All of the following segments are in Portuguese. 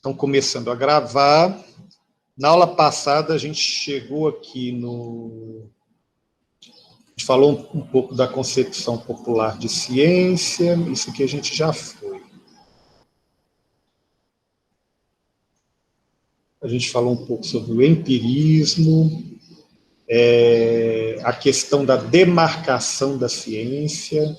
Então, começando a gravar. Na aula passada, a gente chegou aqui no... A gente falou um pouco da concepção popular de ciência, isso aqui a gente já foi. A gente falou um pouco sobre o empirismo, a questão da demarcação da ciência,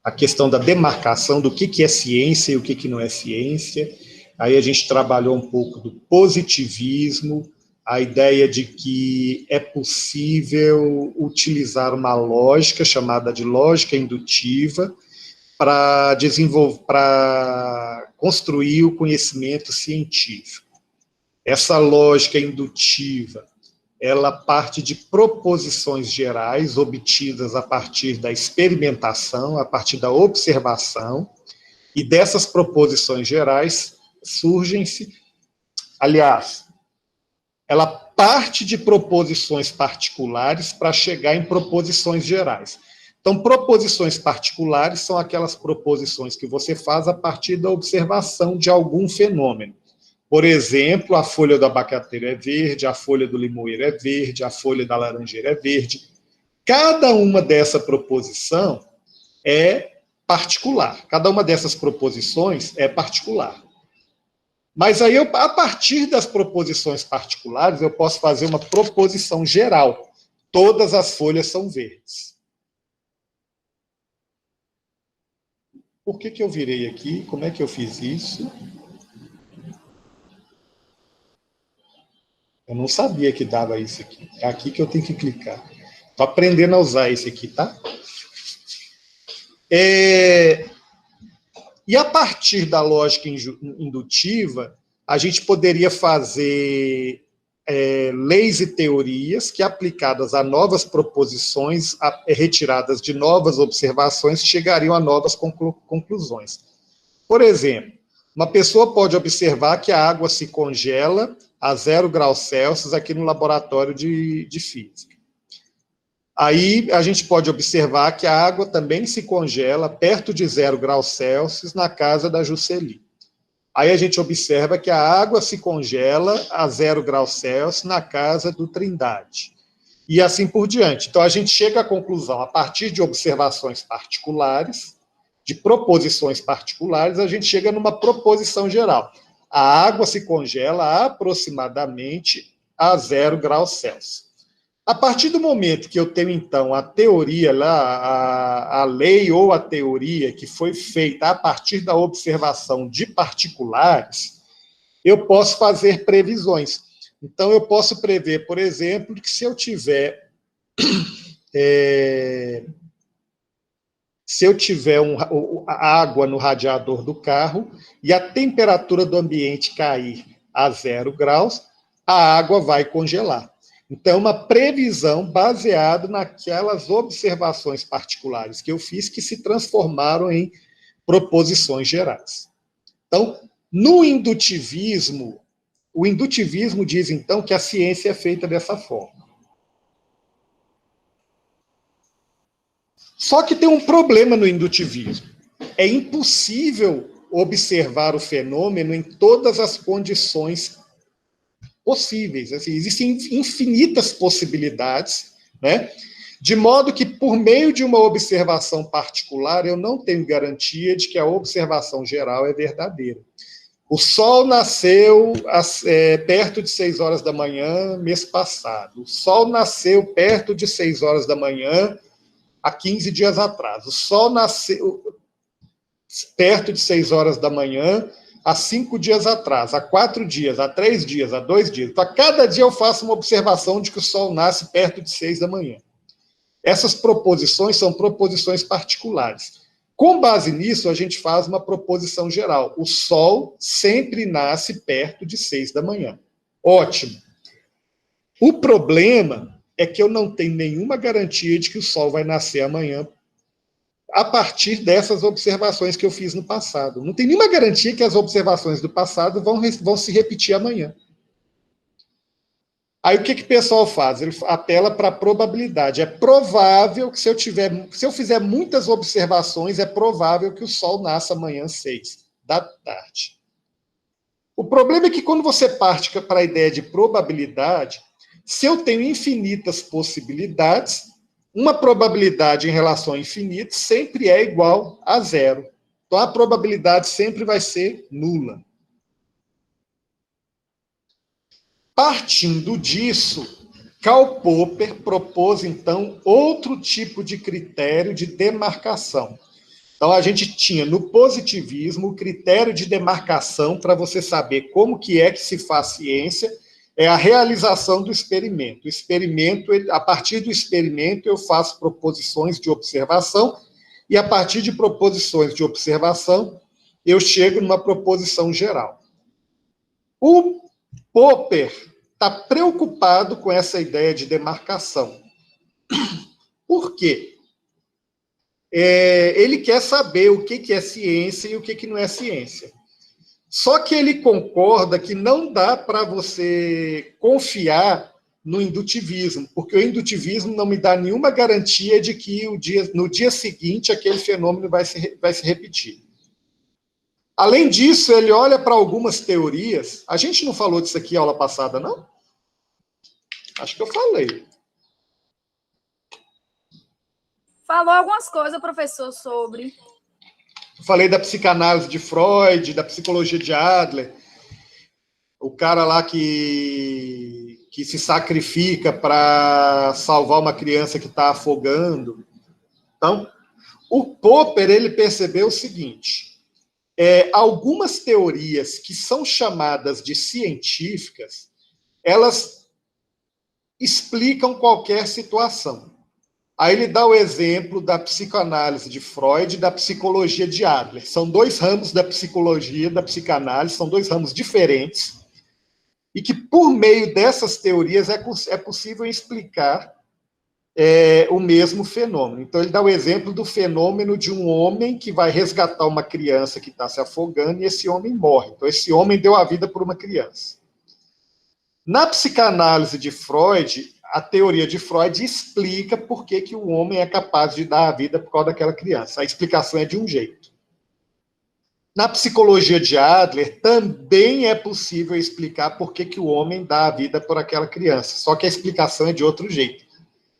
a questão da demarcação do que é ciência e o que não é ciência. Aí a gente trabalhou um pouco do positivismo, a ideia de que é possível utilizar uma lógica chamada de lógica indutiva para desenvolver, para construir o conhecimento científico. Essa lógica indutiva, ela parte de proposições gerais obtidas a partir da experimentação, a partir da observação, e dessas proposições gerais surgem-se, aliás, ela parte de proposições particulares para chegar em proposições gerais. Então, proposições particulares são aquelas proposições que você faz a partir da observação de algum fenômeno. Por exemplo, a folha do abacateiro é verde, a folha do limoeiro é verde, a folha da laranjeira é verde. Cada uma dessa proposição é particular. Cada uma dessas proposições é particular. Mas aí, a partir das proposições particulares, eu posso fazer uma proposição geral. Todas as folhas são verdes. Por que eu virei aqui? Como é que eu fiz isso? Eu não sabia que dava isso aqui. É aqui que eu tenho que clicar. Estou aprendendo a usar esse aqui, tá? E a partir da lógica indutiva, a gente poderia fazer leis e teorias que, aplicadas a novas proposições, retiradas de novas observações, chegariam a novas conclusões. Por exemplo, uma pessoa pode observar que a água se congela a 0 graus Celsius aqui no laboratório de física. Aí a gente pode observar que a água também se congela perto de 0 graus Celsius na casa da Jusceli. Aí a gente observa que a água se congela a 0 graus Celsius na casa do Trindade. E assim por diante. Então a gente chega à conclusão, a partir de observações particulares, de proposições particulares, a gente chega numa proposição geral. A água se congela aproximadamente a 0 graus Celsius. A partir do momento que eu tenho, então, a teoria lá, a lei ou a teoria que foi feita a partir da observação de particulares, eu posso fazer previsões. Então, eu posso prever, por exemplo, que se eu tiver água no radiador do carro e a temperatura do ambiente cair a 0 graus, a água vai congelar. Então, uma previsão baseada naquelas observações particulares que eu fiz que se transformaram em proposições gerais. Então, no indutivismo, o indutivismo diz, então, que a ciência é feita dessa forma. Só que tem um problema no indutivismo. É impossível observar o fenômeno em todas as condições possíveis. Assim, existem infinitas possibilidades, né? De modo que, por meio de uma observação particular, eu não tenho garantia de que a observação geral é verdadeira. O Sol nasceu perto de 6 horas da manhã, mês passado. O Sol nasceu perto de 6 horas da manhã, há 15 dias atrás. O Sol nasceu perto de 6 horas da manhã, há 5 dias atrás, há 4 dias, há 3 dias, há 2 dias. Então, a cada dia eu faço uma observação de que o Sol nasce perto de 6 da manhã. Essas proposições são proposições particulares. Com base nisso, a gente faz uma proposição geral. O Sol sempre nasce perto de 6 da manhã. Ótimo. O problema é que eu não tenho nenhuma garantia de que o Sol vai nascer amanhã a partir dessas observações que eu fiz no passado. Não tem nenhuma garantia que as observações do passado vão se repetir amanhã. Aí o que o pessoal faz? Ele apela para a probabilidade. É provável que se eu fizer muitas observações, é provável que o Sol nasça amanhã às 6 da tarde. O problema é que quando você parte para a ideia de probabilidade, se eu tenho infinitas possibilidades, uma probabilidade em relação ao infinito sempre é igual a zero. Então, a probabilidade sempre vai ser nula. Partindo disso, Karl Popper propôs, então, outro tipo de critério de demarcação. Então, a gente tinha no positivismo o critério de demarcação para você saber como que é que se faz ciência, é a realização do experimento. O experimento, a partir do experimento, eu faço proposições de observação, e a partir de proposições de observação, eu chego numa proposição geral. O Popper está preocupado com essa ideia de demarcação. Por quê? Ele quer saber o que é ciência e o que não é ciência. Só que ele concorda que não dá para você confiar no indutivismo, porque o indutivismo não me dá nenhuma garantia de que no dia seguinte aquele fenômeno vai se repetir. Além disso, ele olha para algumas teorias. A gente não falou disso aqui na aula passada, não? Acho que eu falei. Falou algumas coisas, professor, sobre... Eu falei da psicanálise de Freud, da psicologia de Adler, o cara lá que se sacrifica para salvar uma criança que está afogando. Então, o Popper, ele percebeu o seguinte, algumas teorias que são chamadas de científicas, elas explicam qualquer situação. Aí ele dá o exemplo da psicoanálise de Freud e da psicologia de Adler. São dois ramos da psicologia, da psicanálise, são dois ramos diferentes, e que, por meio dessas teorias, é possível explicar o mesmo fenômeno. Então, ele dá o exemplo do fenômeno de um homem que vai resgatar uma criança que está se afogando, e esse homem morre. Então, esse homem deu a vida por uma criança. Na psicanálise de Freud, a teoria de Freud explica por que o homem é capaz de dar a vida por causa daquela criança. A explicação é de um jeito. Na psicologia de Adler, também é possível explicar por que o homem dá a vida por aquela criança, só que a explicação é de outro jeito.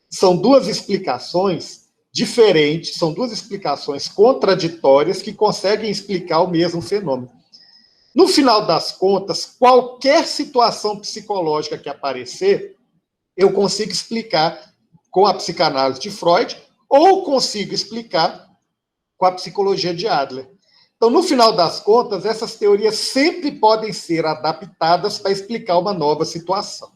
São duas explicações diferentes, são duas explicações contraditórias que conseguem explicar o mesmo fenômeno. No final das contas, qualquer situação psicológica que aparecer, eu consigo explicar com a psicanálise de Freud ou consigo explicar com a psicologia de Adler. Então, no final das contas, essas teorias sempre podem ser adaptadas para explicar uma nova situação.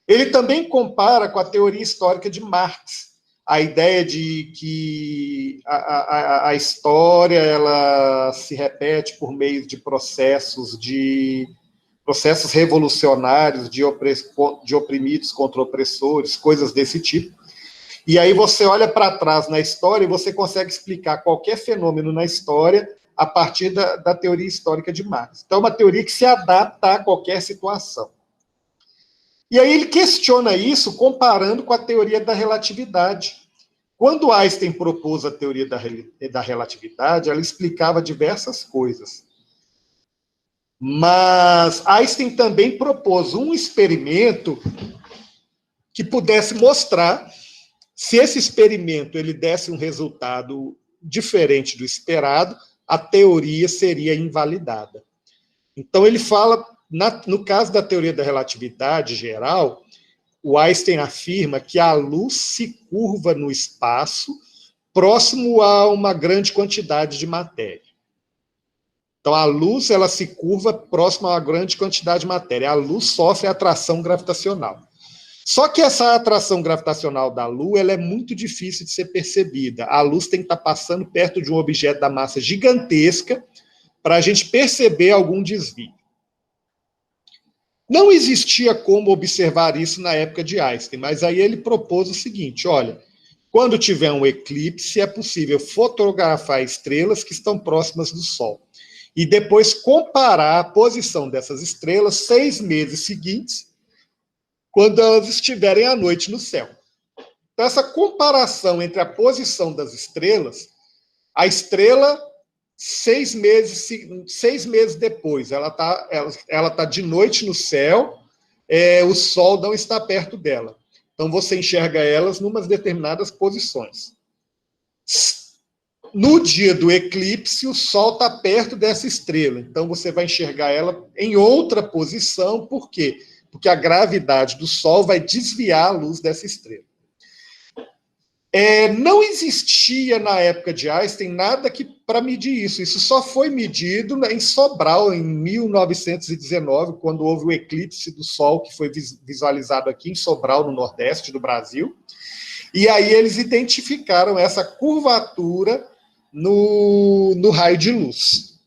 Ele também compara com a teoria histórica de Marx, a ideia de que a história ela se repete por meio de processos revolucionários, de oprimidos contra opressores, coisas desse tipo. E aí você olha para trás na história e você consegue explicar qualquer fenômeno na história a partir da teoria histórica de Marx. Então, é uma teoria que se adapta a qualquer situação. E aí ele questiona isso comparando com a teoria da relatividade. Quando Einstein propôs a teoria da relatividade, ela explicava diversas coisas. Mas Einstein também propôs um experimento que pudesse mostrar se esse experimento ele desse um resultado diferente do esperado, a teoria seria invalidada. Então ele fala, no caso da teoria da relatividade geral, o Einstein afirma que a luz se curva no espaço próximo a uma grande quantidade de matéria. Então, a luz ela se curva próximo a uma grande quantidade de matéria. A luz sofre atração gravitacional. Só que essa atração gravitacional da luz ela é muito difícil de ser percebida. A luz tem que estar passando perto de um objeto da massa gigantesca para a gente perceber algum desvio. Não existia como observar isso na época de Einstein, mas aí ele propôs o seguinte, olha, quando tiver um eclipse, é possível fotografar estrelas que estão próximas do Sol e depois comparar a posição dessas estrelas 6 meses seguintes, quando elas estiverem à noite no céu. Então, essa comparação entre a posição das estrelas, a estrela seis meses depois, ela tá de noite no céu, o Sol não está perto dela. Então, você enxerga elas em umas determinadas posições. No dia do eclipse, o Sol está perto dessa estrela. Então, você vai enxergar ela em outra posição. Por quê? Porque a gravidade do Sol vai desviar a luz dessa estrela. Não existia, na época de Einstein, nada para medir isso. Isso só foi medido em Sobral, em 1919, quando houve o eclipse do Sol, que foi visualizado aqui em Sobral, no Nordeste do Brasil. E aí eles identificaram essa curvatura no raio de luz.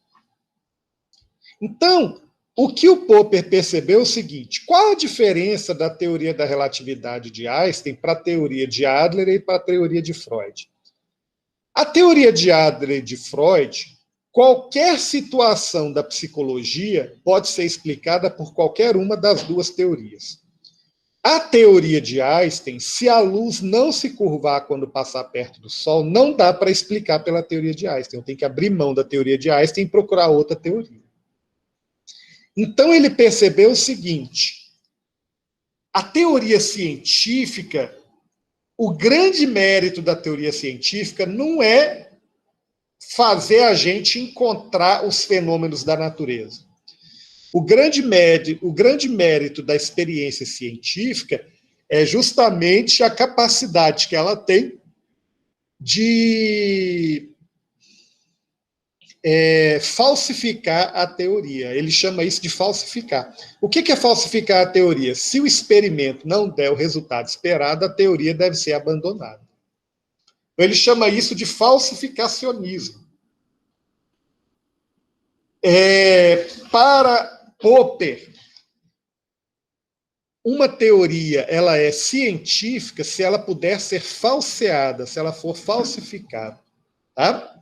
Então, o que o Popper percebeu é o seguinte: qual a diferença da teoria da relatividade de Einstein para a teoria de Adler e para a teoria de Freud? A teoria de Adler e de Freud, qualquer situação da psicologia pode ser explicada por qualquer uma das duas teorias. A teoria de Einstein, se a luz não se curvar quando passar perto do Sol, não dá para explicar pela teoria de Einstein. Eu tenho que abrir mão da teoria de Einstein e procurar outra teoria. Então, ele percebeu o seguinte: a teoria científica, o grande mérito da teoria científica não é fazer a gente encontrar os fenômenos da natureza. O grande mérito da experiência científica é justamente a capacidade que ela tem de falsificar a teoria. Ele chama isso de falsificar. O que é falsificar a teoria? Se o experimento não der o resultado esperado, a teoria deve ser abandonada. Então, ele chama isso de falsificacionismo. Para Popper, uma teoria ela é científica se ela puder ser falseada, se ela for falsificada. Tá?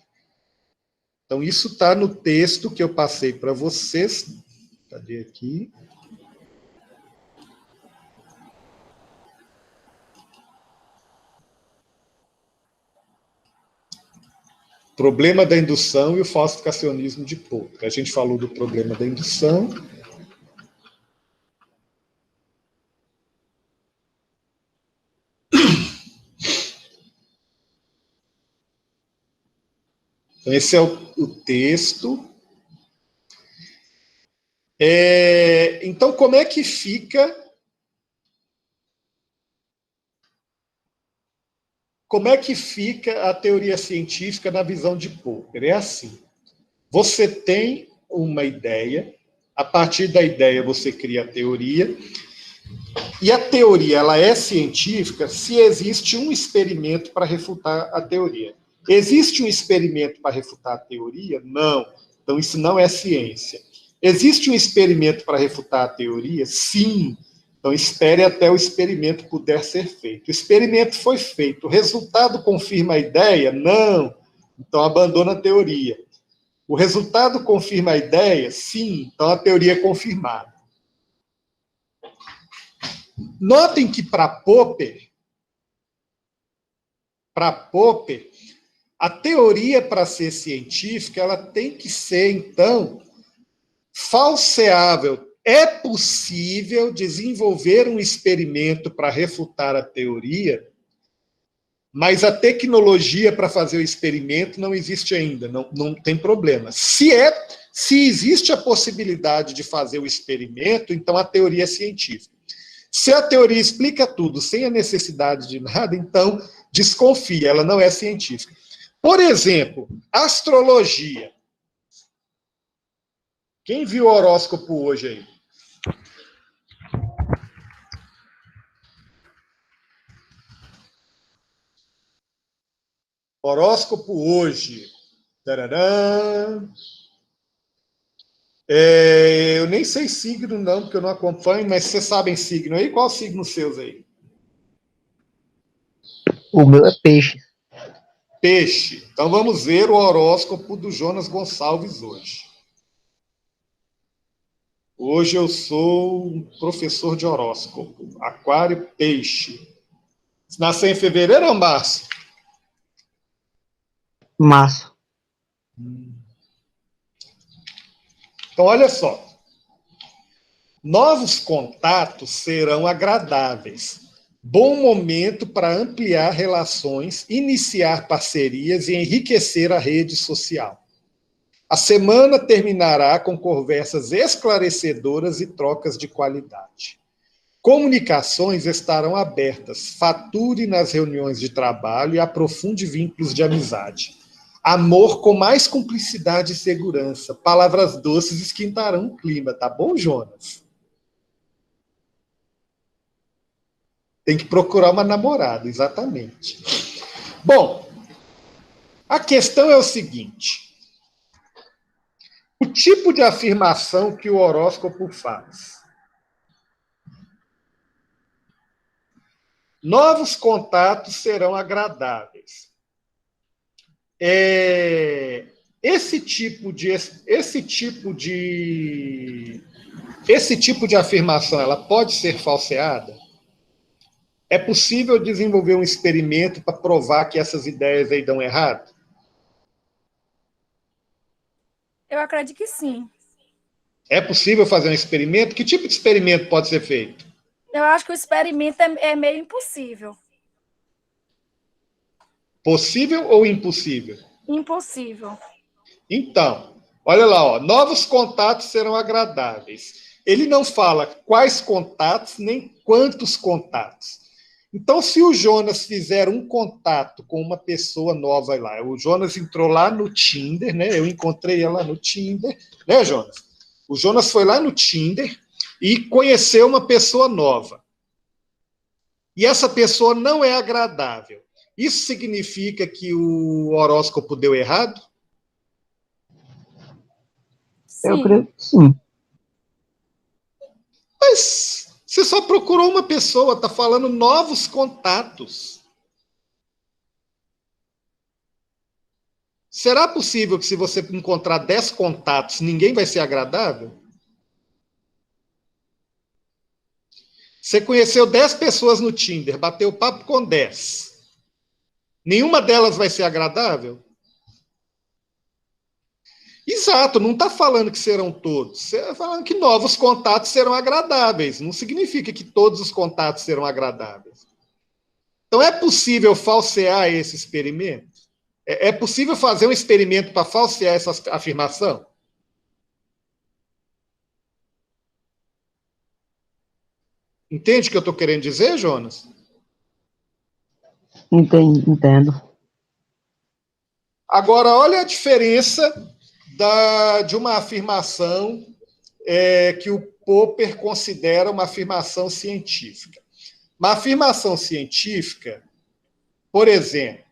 Então, isso está no texto que eu passei para vocês. Cadê aqui? Problema da indução e o falsificacionismo de Popper. A gente falou do problema da indução. Então, esse é o texto. Então, como é que fica... Como é que fica a teoria científica na visão de Popper? É assim: você tem uma ideia, a partir da ideia você cria a teoria, e a teoria ela é científica se existe um experimento para refutar a teoria. Existe um experimento para refutar a teoria? Não. Então, isso não é ciência. Existe um experimento para refutar a teoria? Sim. Então, espere até o experimento puder ser feito. O experimento foi feito. O resultado confirma a ideia? Não. Então, abandona a teoria. O resultado confirma a ideia? Sim. Então, a teoria é confirmada. Notem que para Popper, a teoria, para ser científica, ela tem que ser, então, falseável. É possível desenvolver um experimento para refutar a teoria, mas a tecnologia para fazer o experimento não existe ainda, não tem problema. Se existe a possibilidade de fazer o experimento, então a teoria é científica. Se a teoria explica tudo sem a necessidade de nada, então desconfia, ela não é científica. Por exemplo, astrologia. Quem viu o horóscopo hoje aí? Horóscopo hoje. Tararã. Eu nem sei signo, não, porque eu não acompanho, mas vocês sabem signo aí? Qual signo seus aí? O meu é peixe. Peixe. Então vamos ver o horóscopo do Jonas Gonçalves hoje. Hoje eu sou um professor de horóscopo. Aquário, peixe. Nasceu em fevereiro ou março? Março. Então, olha só. Novos contatos serão agradáveis. Bom momento para ampliar relações, iniciar parcerias e enriquecer a rede social. A semana terminará com conversas esclarecedoras e trocas de qualidade. Comunicações estarão abertas. Fature nas reuniões de trabalho e aprofunde vínculos de amizade. Amor com mais cumplicidade e segurança. Palavras doces esquentarão o clima, tá bom, Jonas? Tem que procurar uma namorada, exatamente. Bom, a questão é o seguinte. O tipo de afirmação que o horóscopo faz. Novos contatos serão agradáveis. Esse tipo de afirmação, ela pode ser falseada? É possível desenvolver um experimento para provar que essas ideias aí dão errado? Eu acredito que sim. É possível fazer um experimento? Que tipo de experimento pode ser feito? Eu acho que o experimento é meio impossível. Possível ou impossível? Impossível. Então, olha lá, ó, novos contatos serão agradáveis. Ele não fala quais contatos, nem quantos contatos. Então, se o Jonas fizer um contato com uma pessoa nova lá, o Jonas entrou lá no Tinder, né? Eu encontrei ela no Tinder, né, Jonas? O Jonas foi lá no Tinder e conheceu uma pessoa nova. E essa pessoa não é agradável. Isso significa que o horóscopo deu errado? Sim. Eu creio que sim. Mas você só procurou uma pessoa, está falando novos contatos. Será possível que se você encontrar 10 contatos, ninguém vai ser agradável? Você conheceu 10 pessoas no Tinder, bateu papo com 10. Nenhuma delas vai ser agradável? Exato, não está falando que serão todos. Você está falando que novos contatos serão agradáveis. Não significa que todos os contatos serão agradáveis. Então, é possível falsear esse experimento? É possível fazer um experimento para falsear essa afirmação? Entende o que eu estou querendo dizer, Jonas? Entendo. Agora, olha a diferença de uma afirmação que o Popper considera uma afirmação científica. Uma afirmação científica, por exemplo,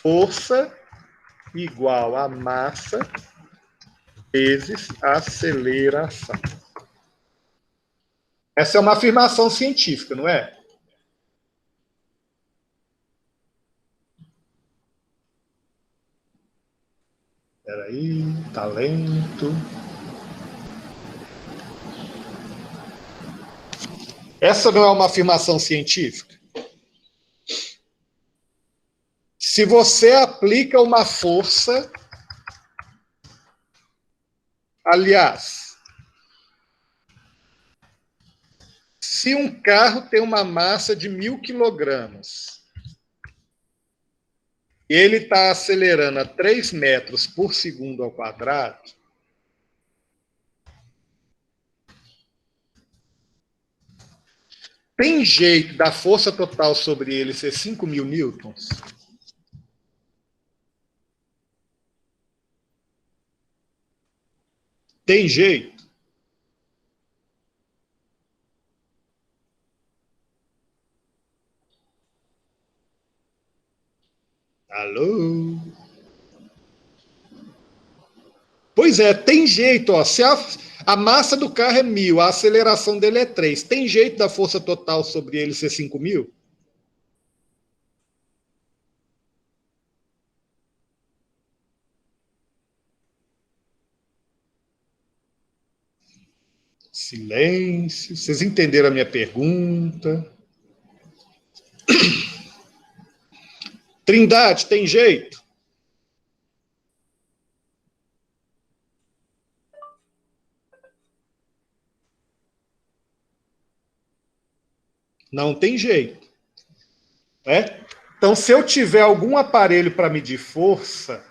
força igual a massa vezes aceleração. Essa é uma afirmação científica, não é? Espera aí, talento. Essa não é uma afirmação científica? Se você aplica uma força, aliás, se um carro tem uma massa de 1.000 quilogramas, e ele está acelerando a 3 metros por segundo ao quadrado, tem jeito da força total sobre ele ser 5.000 newtons? Tem jeito? Alô? Pois é, tem jeito. Ó, se a massa do carro é 1.000, a aceleração dele é 3, tem jeito da força total sobre ele ser 5.000? Silêncio. Vocês entenderam a minha pergunta? Trindade, tem jeito? Não tem jeito. Né? Então, se eu tiver algum aparelho para medir força,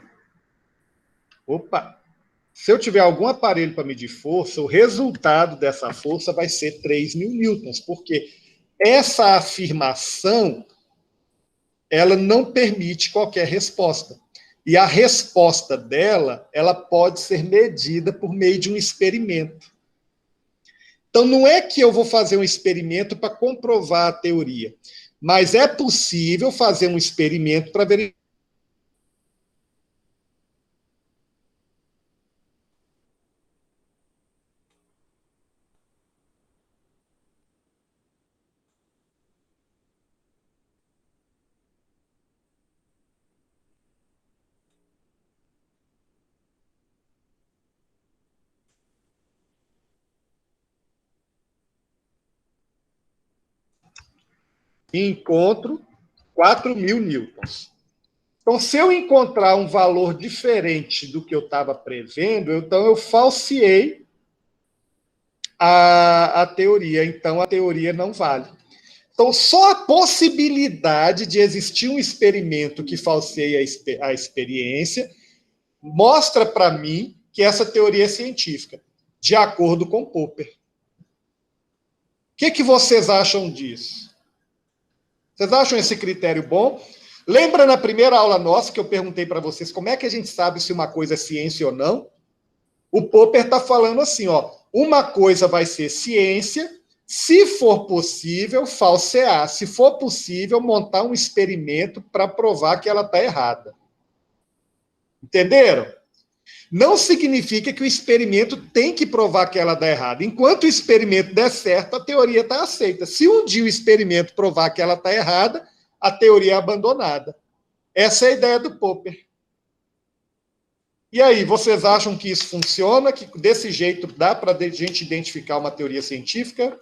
se eu tiver algum aparelho para medir força, o resultado dessa força vai ser 3.000 newtons, porque essa afirmação ela não permite qualquer resposta. E a resposta dela, ela pode ser medida por meio de um experimento. Então, não é que eu vou fazer um experimento para comprovar a teoria, mas é possível fazer um experimento para verificar. E encontro 4.000 newtons. Então, se eu encontrar um valor diferente do que eu estava prevendo, então eu falseei a teoria. Então, a teoria não vale. Então, só a possibilidade de existir um experimento que falseia a experiência mostra para mim que essa teoria é científica, de acordo com Popper. O que vocês acham disso? Vocês acham esse critério bom? Lembra na primeira aula nossa que eu perguntei para vocês como é que a gente sabe se uma coisa é ciência ou não? O Popper está falando assim, ó, uma coisa vai ser ciência, se for possível, falsear. Se for possível, montar um experimento para provar que ela está errada. Entenderam? Não significa que o experimento tem que provar que ela dá errado. Enquanto o experimento der certo, a teoria está aceita. Se um dia o experimento provar que ela está errada, a teoria é abandonada. Essa é a ideia do Popper. E aí, vocês acham que isso funciona? Que desse jeito dá para a gente identificar uma teoria científica?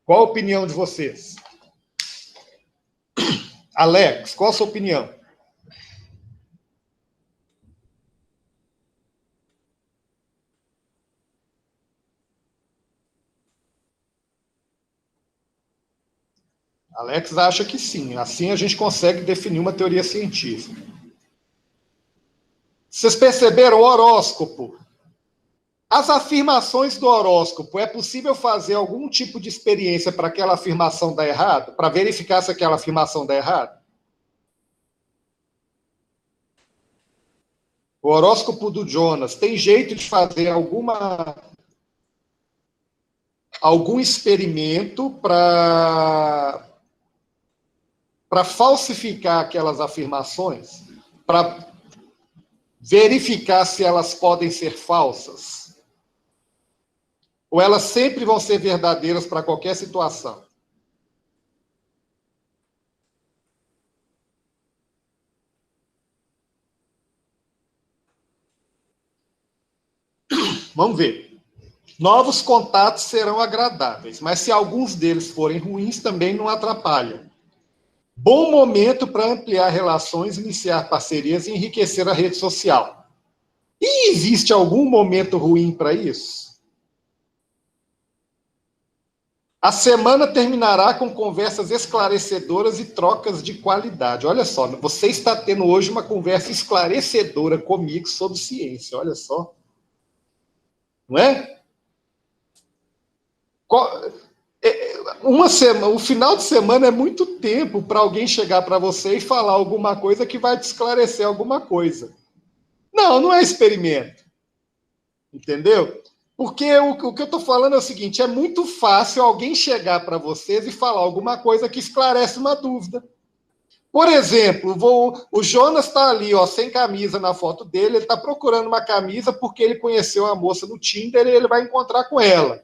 Qual a opinião de vocês? Alex, qual a sua opinião? Alex acha que sim. Assim a gente consegue definir uma teoria científica. Vocês perceberam o horóscopo? As afirmações do horóscopo, é possível fazer algum tipo de experiência para aquela afirmação dar errado? Para verificar se aquela afirmação dá errado? O horóscopo do Jonas, tem jeito de fazer algum experimento para falsificar aquelas afirmações? Para verificar se elas podem ser falsas? Ou elas sempre vão ser verdadeiras para qualquer situação? Vamos ver. Novos contatos serão agradáveis, mas se alguns deles forem ruins, também não atrapalham. Bom momento para ampliar relações, iniciar parcerias e enriquecer a rede social. E existe algum momento ruim para isso? A semana terminará com conversas esclarecedoras e trocas de qualidade. Olha só, você está tendo hoje uma conversa esclarecedora comigo sobre ciência, olha só. Não é? O final de semana é muito tempo para alguém chegar para você e falar alguma coisa que vai te esclarecer alguma coisa. Não é experimento. Entendeu? Porque o que eu estou falando é o seguinte, é muito fácil alguém chegar para vocês e falar alguma coisa que esclarece uma dúvida. Por exemplo, o Jonas está ali, ó, sem camisa na foto dele, ele está procurando uma camisa porque ele conheceu uma moça no Tinder e ele vai encontrar com ela.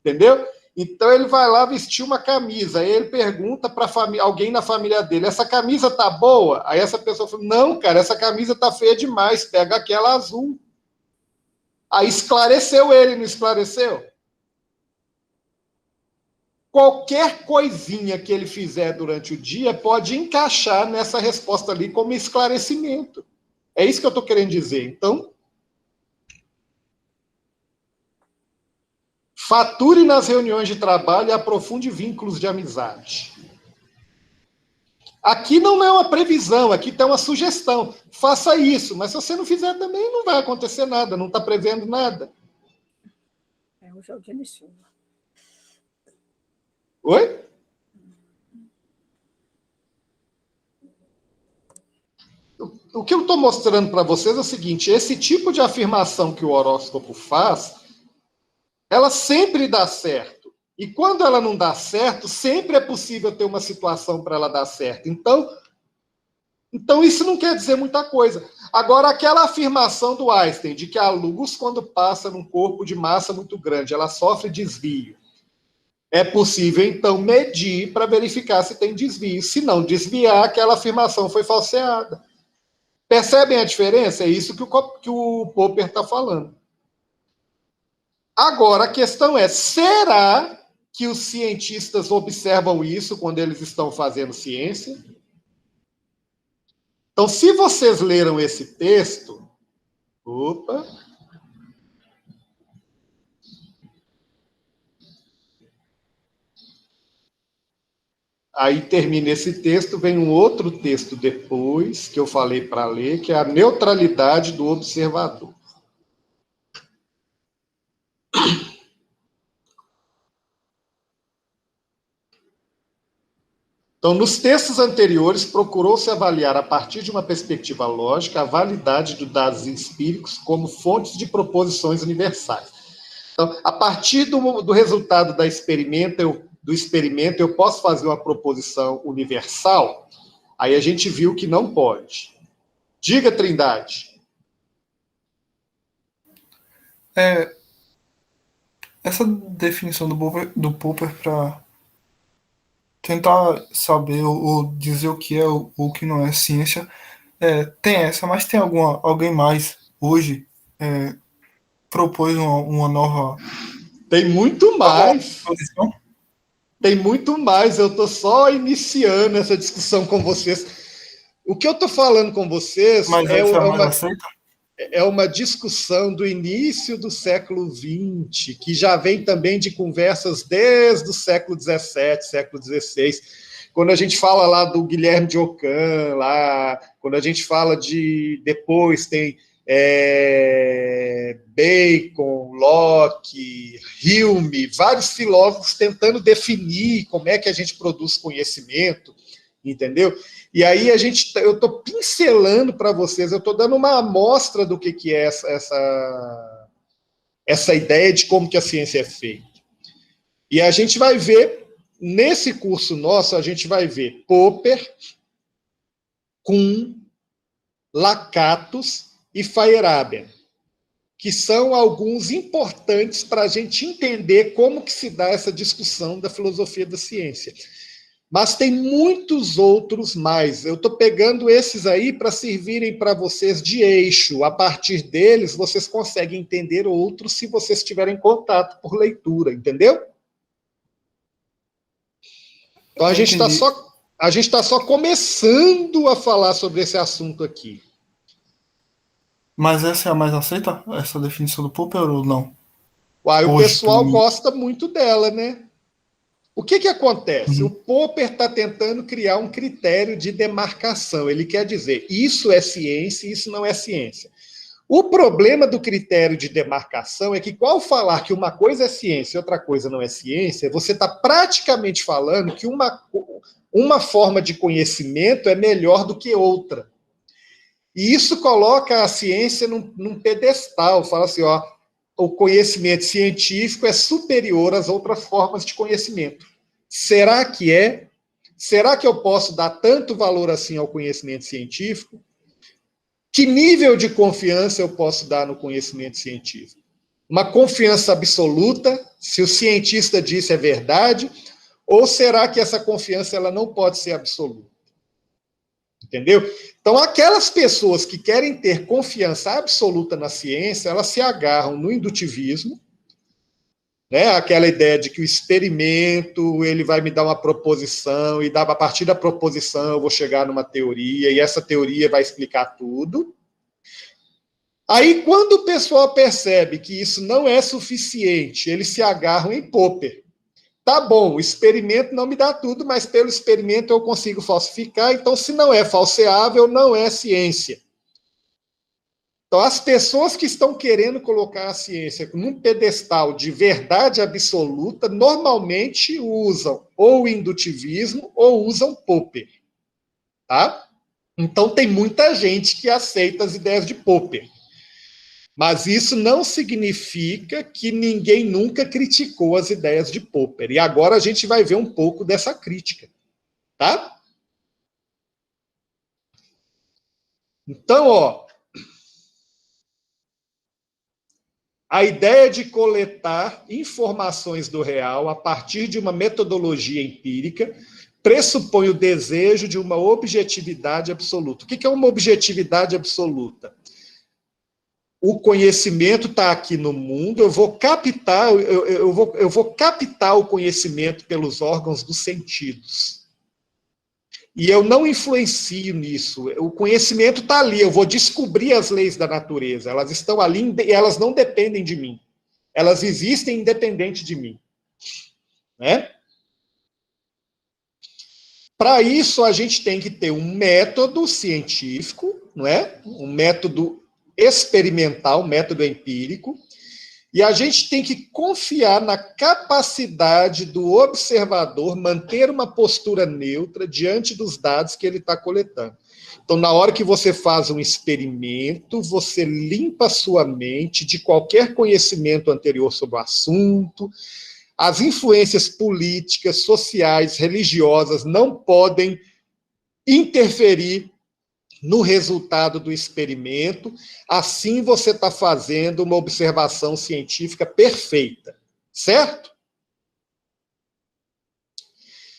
Entendeu? Então ele vai lá vestir uma camisa, aí ele pergunta para alguém na família dele, essa camisa tá boa? Aí essa pessoa fala, não, cara, essa camisa tá feia demais, pega aquela azul. Aí esclareceu ele, não esclareceu? Qualquer coisinha que ele fizer durante o dia pode encaixar nessa resposta ali como esclarecimento. É isso que eu estou querendo dizer. Então, Fature nas reuniões de trabalho e aprofunde vínculos de amizade. Aqui não é uma previsão, aqui tem uma sugestão. Faça isso, mas se você não fizer também, não vai acontecer nada, não está prevendo nada. Hoje é o dia de chuva. Oi? O que eu estou mostrando para vocês é o seguinte, esse tipo de afirmação que o horóscopo faz, ela sempre dá certo. E quando ela não dá certo, sempre é possível ter uma situação para ela dar certo. Então, isso não quer dizer muita coisa. Agora, aquela afirmação do Einstein, de que a luz, quando passa num corpo de massa muito grande, ela sofre desvio. É possível, então, medir para verificar se tem desvio. Se não desviar, aquela afirmação foi falseada. Percebem a diferença? É isso que o Popper está falando. Agora, a questão é, será que os cientistas observam isso quando eles estão fazendo ciência? Então, se vocês leram esse texto... Opa! Aí termina esse texto, vem um outro texto depois, que eu falei para ler, que é a neutralidade do observador. Então, nos textos anteriores, procurou-se avaliar, a partir de uma perspectiva lógica, a validade dos dados empíricos como fontes de proposições universais. Então, a partir do resultado do experimento, eu posso fazer uma proposição universal? Aí a gente viu que não pode. Diga, Trindade. Essa definição do Popper para tentar saber ou dizer o que é ou o que não é ciência, tem essa, mas tem alguém mais hoje propôs uma nova... Tem muito mais. Posição? Tem muito mais. Eu estou só iniciando essa discussão com vocês. O que eu estou falando com vocês Mas essa é a mais aceita? É uma discussão do início do século XX, que já vem também de conversas desde o século XVII, século XVI. Quando a gente fala lá do Guilherme de Ockham, lá, quando a gente fala depois tem Bacon, Locke, Hume, vários filósofos tentando definir como é que a gente produz conhecimento, entendeu? E aí eu estou pincelando para vocês, eu estou dando uma amostra do que é essa ideia de como que a ciência é feita. E a gente vai ver, nesse curso nosso, a gente vai ver Popper, Kuhn, Lakatos e Feyerabend, que são alguns importantes para a gente entender como que se dá essa discussão da filosofia da ciência. Mas tem muitos outros mais. Eu estou pegando esses aí para servirem para vocês de eixo. A partir deles, vocês conseguem entender outros se vocês tiverem contato por leitura, entendeu? Então, a gente está só começando a falar sobre esse assunto aqui. Mas essa é a mais aceita? Essa definição do Popper ou não? O pessoal gosta muito dela, né? O que acontece? O Popper está tentando criar um critério de demarcação. Ele quer dizer, isso é ciência e isso não é ciência. O problema do critério de demarcação é que, ao falar que uma coisa é ciência e outra coisa não é ciência, você está praticamente falando que uma forma de conhecimento é melhor do que outra. E isso coloca a ciência num pedestal. Fala assim, o conhecimento científico é superior às outras formas de conhecimento. Será que é? Será que eu posso dar tanto valor assim ao conhecimento científico? Que nível de confiança eu posso dar no conhecimento científico? Uma confiança absoluta, se o cientista disse é verdade, ou será que essa confiança ela não pode ser absoluta? Entendeu? Então, aquelas pessoas que querem ter confiança absoluta na ciência, elas se agarram no indutivismo, né? Aquela ideia de que o experimento ele vai me dar uma proposição, e a partir da proposição eu vou chegar numa teoria, e essa teoria vai explicar tudo. Aí, quando o pessoal percebe que isso não é suficiente, eles se agarram em Popper. Tá bom, o experimento não me dá tudo, mas pelo experimento eu consigo falsificar, então se não é falseável, não é ciência. Então, as pessoas que estão querendo colocar a ciência num pedestal de verdade absoluta, normalmente usam ou indutivismo ou usam Popper. Tá? Então, tem muita gente que aceita as ideias de Popper. Mas isso não significa que ninguém nunca criticou as ideias de Popper. E agora a gente vai ver um pouco dessa crítica. Tá? Então, ó, a ideia de coletar informações do real a partir de uma metodologia empírica pressupõe o desejo de uma objetividade absoluta. O que é uma objetividade absoluta? O conhecimento está aqui no mundo, eu vou captar o conhecimento pelos órgãos dos sentidos. E eu não influencio nisso. O conhecimento está ali, eu vou descobrir as leis da natureza. Elas estão ali e elas não dependem de mim. Elas existem independente de mim. Né? Para isso, a gente tem que ter um método científico, não é? Um método experimental, um método empírico, e a gente tem que confiar na capacidade do observador manter uma postura neutra diante dos dados que ele está coletando. Então, na hora que você faz um experimento, você limpa a sua mente de qualquer conhecimento anterior sobre o assunto. As influências políticas, sociais, religiosas não podem interferir no resultado do experimento. Assim você está fazendo uma observação científica perfeita, certo?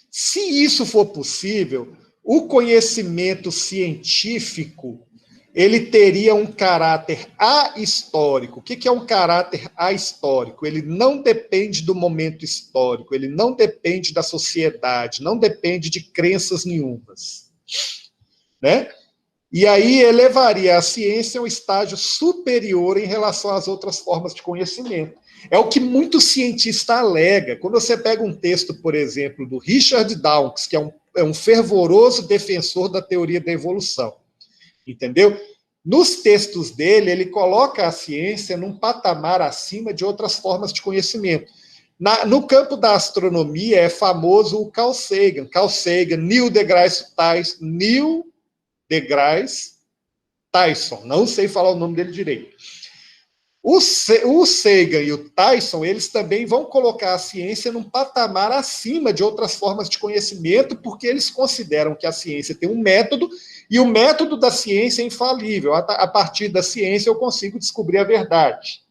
Se isso for possível, o conhecimento científico ele teria um caráter ahistórico. O que é um caráter ahistórico? Ele não depende do momento histórico, ele não depende da sociedade, não depende de crenças nenhumas. Né? E aí elevaria a ciência a um estágio superior em relação às outras formas de conhecimento. É o que muito cientista alega. Quando você pega um texto, por exemplo, do Richard Dawkins, que é um fervoroso defensor da teoria da evolução, entendeu? Nos textos dele, ele coloca a ciência num patamar acima de outras formas de conhecimento. No campo da astronomia, é famoso o Carl Sagan, Neil deGrasse Tyson, não sei falar o nome dele direito. O Sagan e o Tyson, eles também vão colocar a ciência num patamar acima de outras formas de conhecimento, porque eles consideram que a ciência tem um método, e o método da ciência é infalível. A partir da ciência eu consigo descobrir a verdade.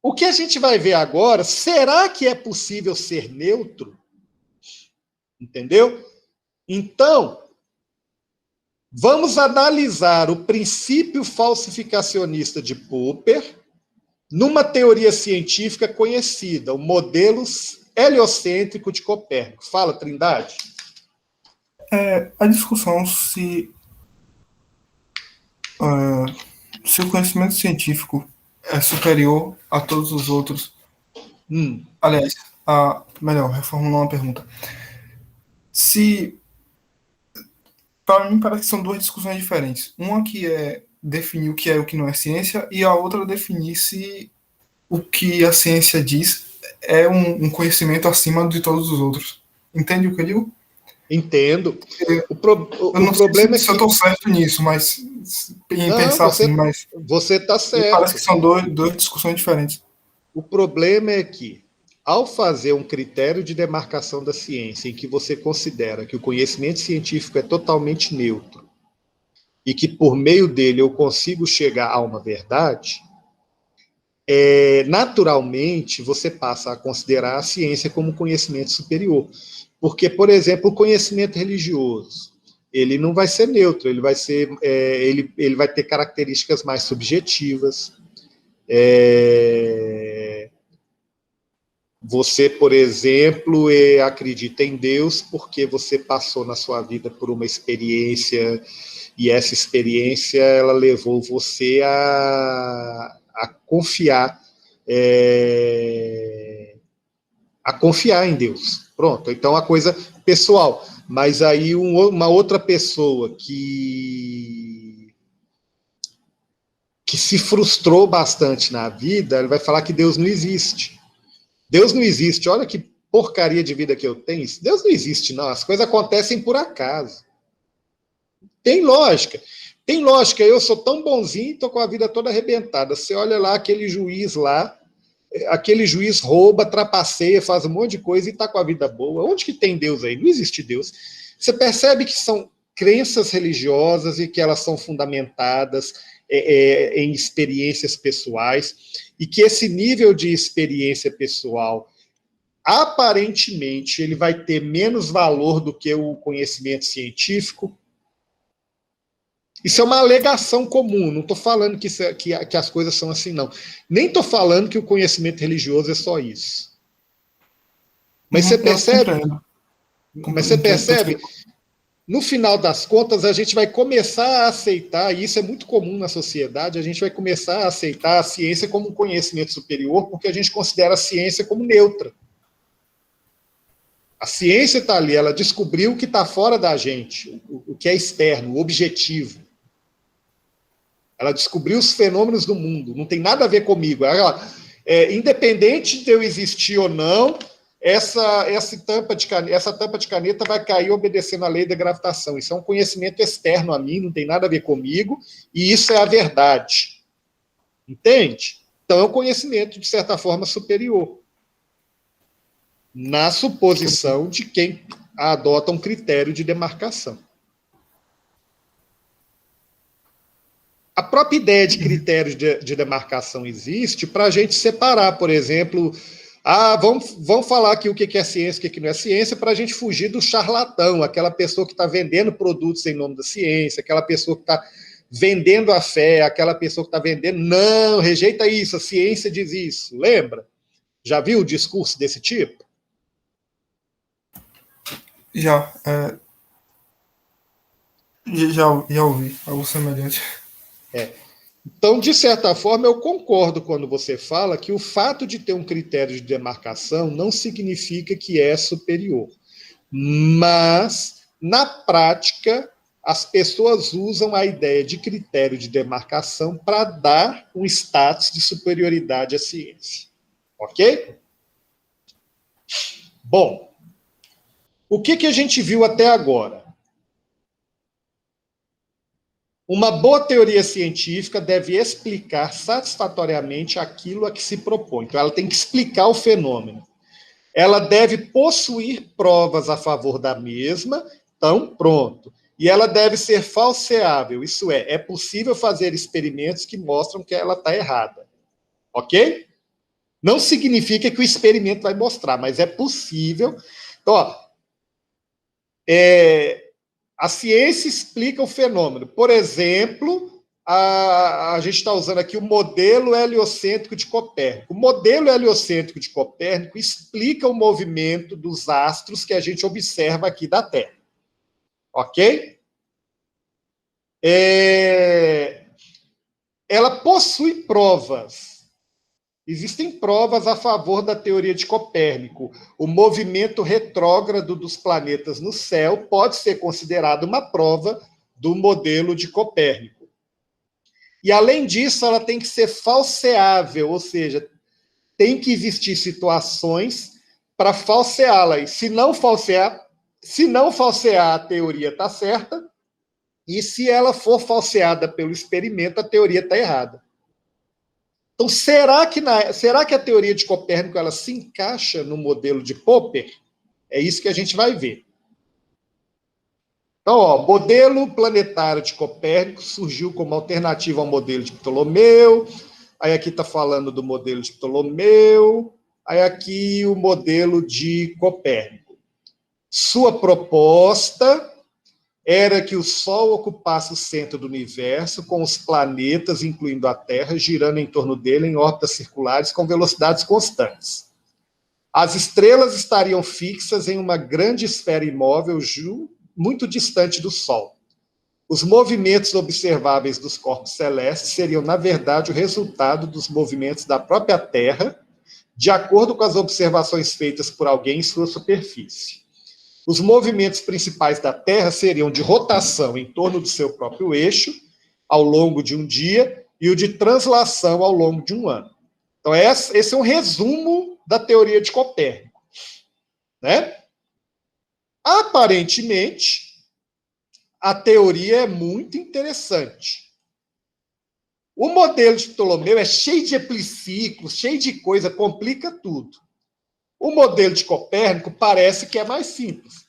O que a gente vai ver agora, será que é possível ser neutro? Entendeu? Então, vamos analisar o princípio falsificacionista de Popper numa teoria científica conhecida, o modelo heliocêntrico de Copérnico. Fala, Trindade. A discussão se o conhecimento científico é superior a todos os outros. Aliás, melhor, reformular uma pergunta. Para mim, parece que são duas discussões diferentes. Uma que é definir o que é e o que não é ciência, e a outra definir se o que a ciência diz é um conhecimento acima de todos os outros. Entende o que eu digo? Entendo. Eu não problema sei se eu estou certo nisso, mas você está certo. Parece que são duas discussões diferentes. O problema é que, ao fazer um critério de demarcação da ciência em que você considera que o conhecimento científico é totalmente neutro e que por meio dele eu consigo chegar a uma verdade, naturalmente você passa a considerar a ciência como conhecimento superior. Porque, por exemplo, o conhecimento religioso, ele não vai ser neutro, ele vai ter características mais subjetivas, Você, por exemplo, acredita em Deus porque você passou na sua vida por uma experiência, e essa experiência ela levou você a confiar, a confiar em Deus. Pronto, então a coisa pessoal. Mas aí uma outra pessoa que se frustrou bastante na vida, ele vai falar que Deus não existe. Deus não existe. Olha que porcaria de vida que eu tenho. Deus não existe, não. As coisas acontecem por acaso. Tem lógica. Tem lógica. Eu sou tão bonzinho e estou com a vida toda arrebentada. Você olha lá, aquele juiz rouba, trapaceia, faz um monte de coisa e está com a vida boa. Onde que tem Deus aí? Não existe Deus. Você percebe que são crenças religiosas e que elas são fundamentadas em experiências pessoais, e que esse nível de experiência pessoal, aparentemente, ele vai ter menos valor do que o conhecimento científico. Isso é uma alegação comum, não estou falando que as coisas são assim, não. Nem estou falando que o conhecimento religioso é só isso. Mas você percebe? Mas você percebe? No final das contas, a gente vai começar a aceitar, e isso é muito comum na sociedade, a gente vai começar a aceitar a ciência como um conhecimento superior, porque a gente considera a ciência como neutra. A ciência está ali, ela descobriu o que está fora da gente, o que é externo, o objetivo. Ela descobriu os fenômenos do mundo, não tem nada a ver comigo. Independente de eu existir ou não, essa tampa de caneta vai cair obedecendo à lei da gravitação. Isso é um conhecimento externo a mim, não tem nada a ver comigo, e isso é a verdade. Entende? Então é um conhecimento, de certa forma, superior. Na suposição de quem adota um critério de demarcação. A própria ideia de critério de demarcação existe para a gente separar, por exemplo, vamos falar aqui o que é ciência, o que não é ciência, para a gente fugir do charlatão, aquela pessoa que está vendendo produtos em nome da ciência, aquela pessoa que está vendendo a fé, aquela pessoa que está vendendo, não, rejeita isso, a ciência diz isso, lembra? Já viu o discurso desse tipo? Já ouvi algo semelhante. Então, de certa forma, eu concordo quando você fala que o fato de ter um critério de demarcação não significa que é superior. Mas, na prática, as pessoas usam a ideia de critério de demarcação para dar um status de superioridade à ciência. Ok? Bom, o que a gente viu até agora? Uma boa teoria científica deve explicar satisfatoriamente aquilo a que se propõe. Então, ela tem que explicar o fenômeno. Ela deve possuir provas a favor da mesma, então, pronto. E ela deve ser falseável, isso é possível fazer experimentos que mostram que ela está errada. Ok? Não significa que o experimento vai mostrar, mas é possível. Então, a ciência explica o fenômeno. Por exemplo, a gente está usando aqui o modelo heliocêntrico de Copérnico. O modelo heliocêntrico de Copérnico explica o movimento dos astros que a gente observa aqui da Terra. Ok? Ela possui provas. Existem provas a favor da teoria de Copérnico. O movimento retrógrado dos planetas no céu pode ser considerado uma prova do modelo de Copérnico. E, além disso, ela tem que ser falseável, ou seja, tem que existir situações para falseá-la. E se não falsear, a teoria está certa, e se ela for falseada pelo experimento, a teoria está errada. Então, será que a teoria de Copérnico ela se encaixa no modelo de Popper? É isso que a gente vai ver. Então, modelo planetário de Copérnico surgiu como alternativa ao modelo de Ptolomeu. Aí aqui está falando do modelo de Ptolomeu. Aí aqui o modelo de Copérnico. Sua proposta era que o Sol ocupasse o centro do universo, com os planetas, incluindo a Terra, girando em torno dele em órbitas circulares com velocidades constantes. As estrelas estariam fixas em uma grande esfera imóvel muito distante do Sol. Os movimentos observáveis dos corpos celestes seriam, na verdade, o resultado dos movimentos da própria Terra, de acordo com as observações feitas por alguém em sua superfície. Os movimentos principais da Terra seriam de rotação em torno do seu próprio eixo, ao longo de um dia, e o de translação ao longo de um ano. Então, esse é um resumo da teoria de Copérnico, né? Aparentemente, a teoria é muito interessante. O modelo de Ptolomeu é cheio de hepliciclos, cheio de coisa, complica tudo. O modelo de Copérnico parece que é mais simples.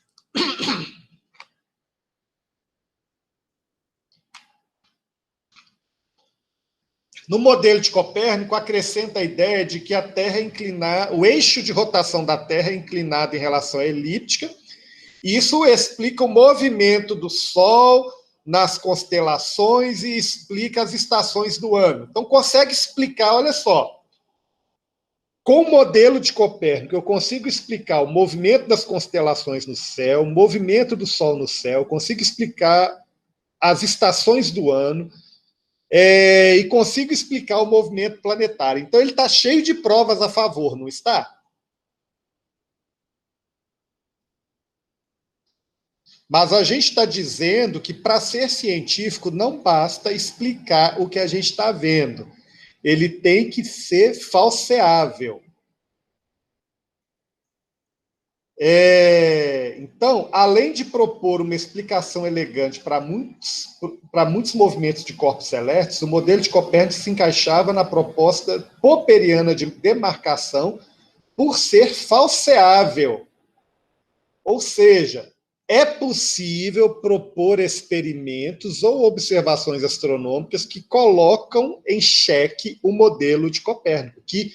No modelo de Copérnico, acrescenta a ideia de que a Terra é inclinada, o eixo de rotação da Terra é inclinado em relação à elíptica. Isso explica o movimento do Sol nas constelações e explica as estações do ano. Então, consegue explicar, olha só. Com o modelo de Copérnico, eu consigo explicar o movimento das constelações no céu, o movimento do Sol no céu, consigo explicar as estações do ano, e consigo explicar o movimento planetário. Então, ele está cheio de provas a favor, não está? Mas a gente está dizendo que, para ser científico, não basta explicar o que a gente está vendo. Ele tem que ser falseável. Então, além de propor uma explicação elegante para muitos movimentos de corpos celestes, o modelo de Copérnico se encaixava na proposta popperiana de demarcação por ser falseável. Ou seja, é possível propor experimentos ou observações astronômicas que colocam em xeque o modelo de Copérnico, que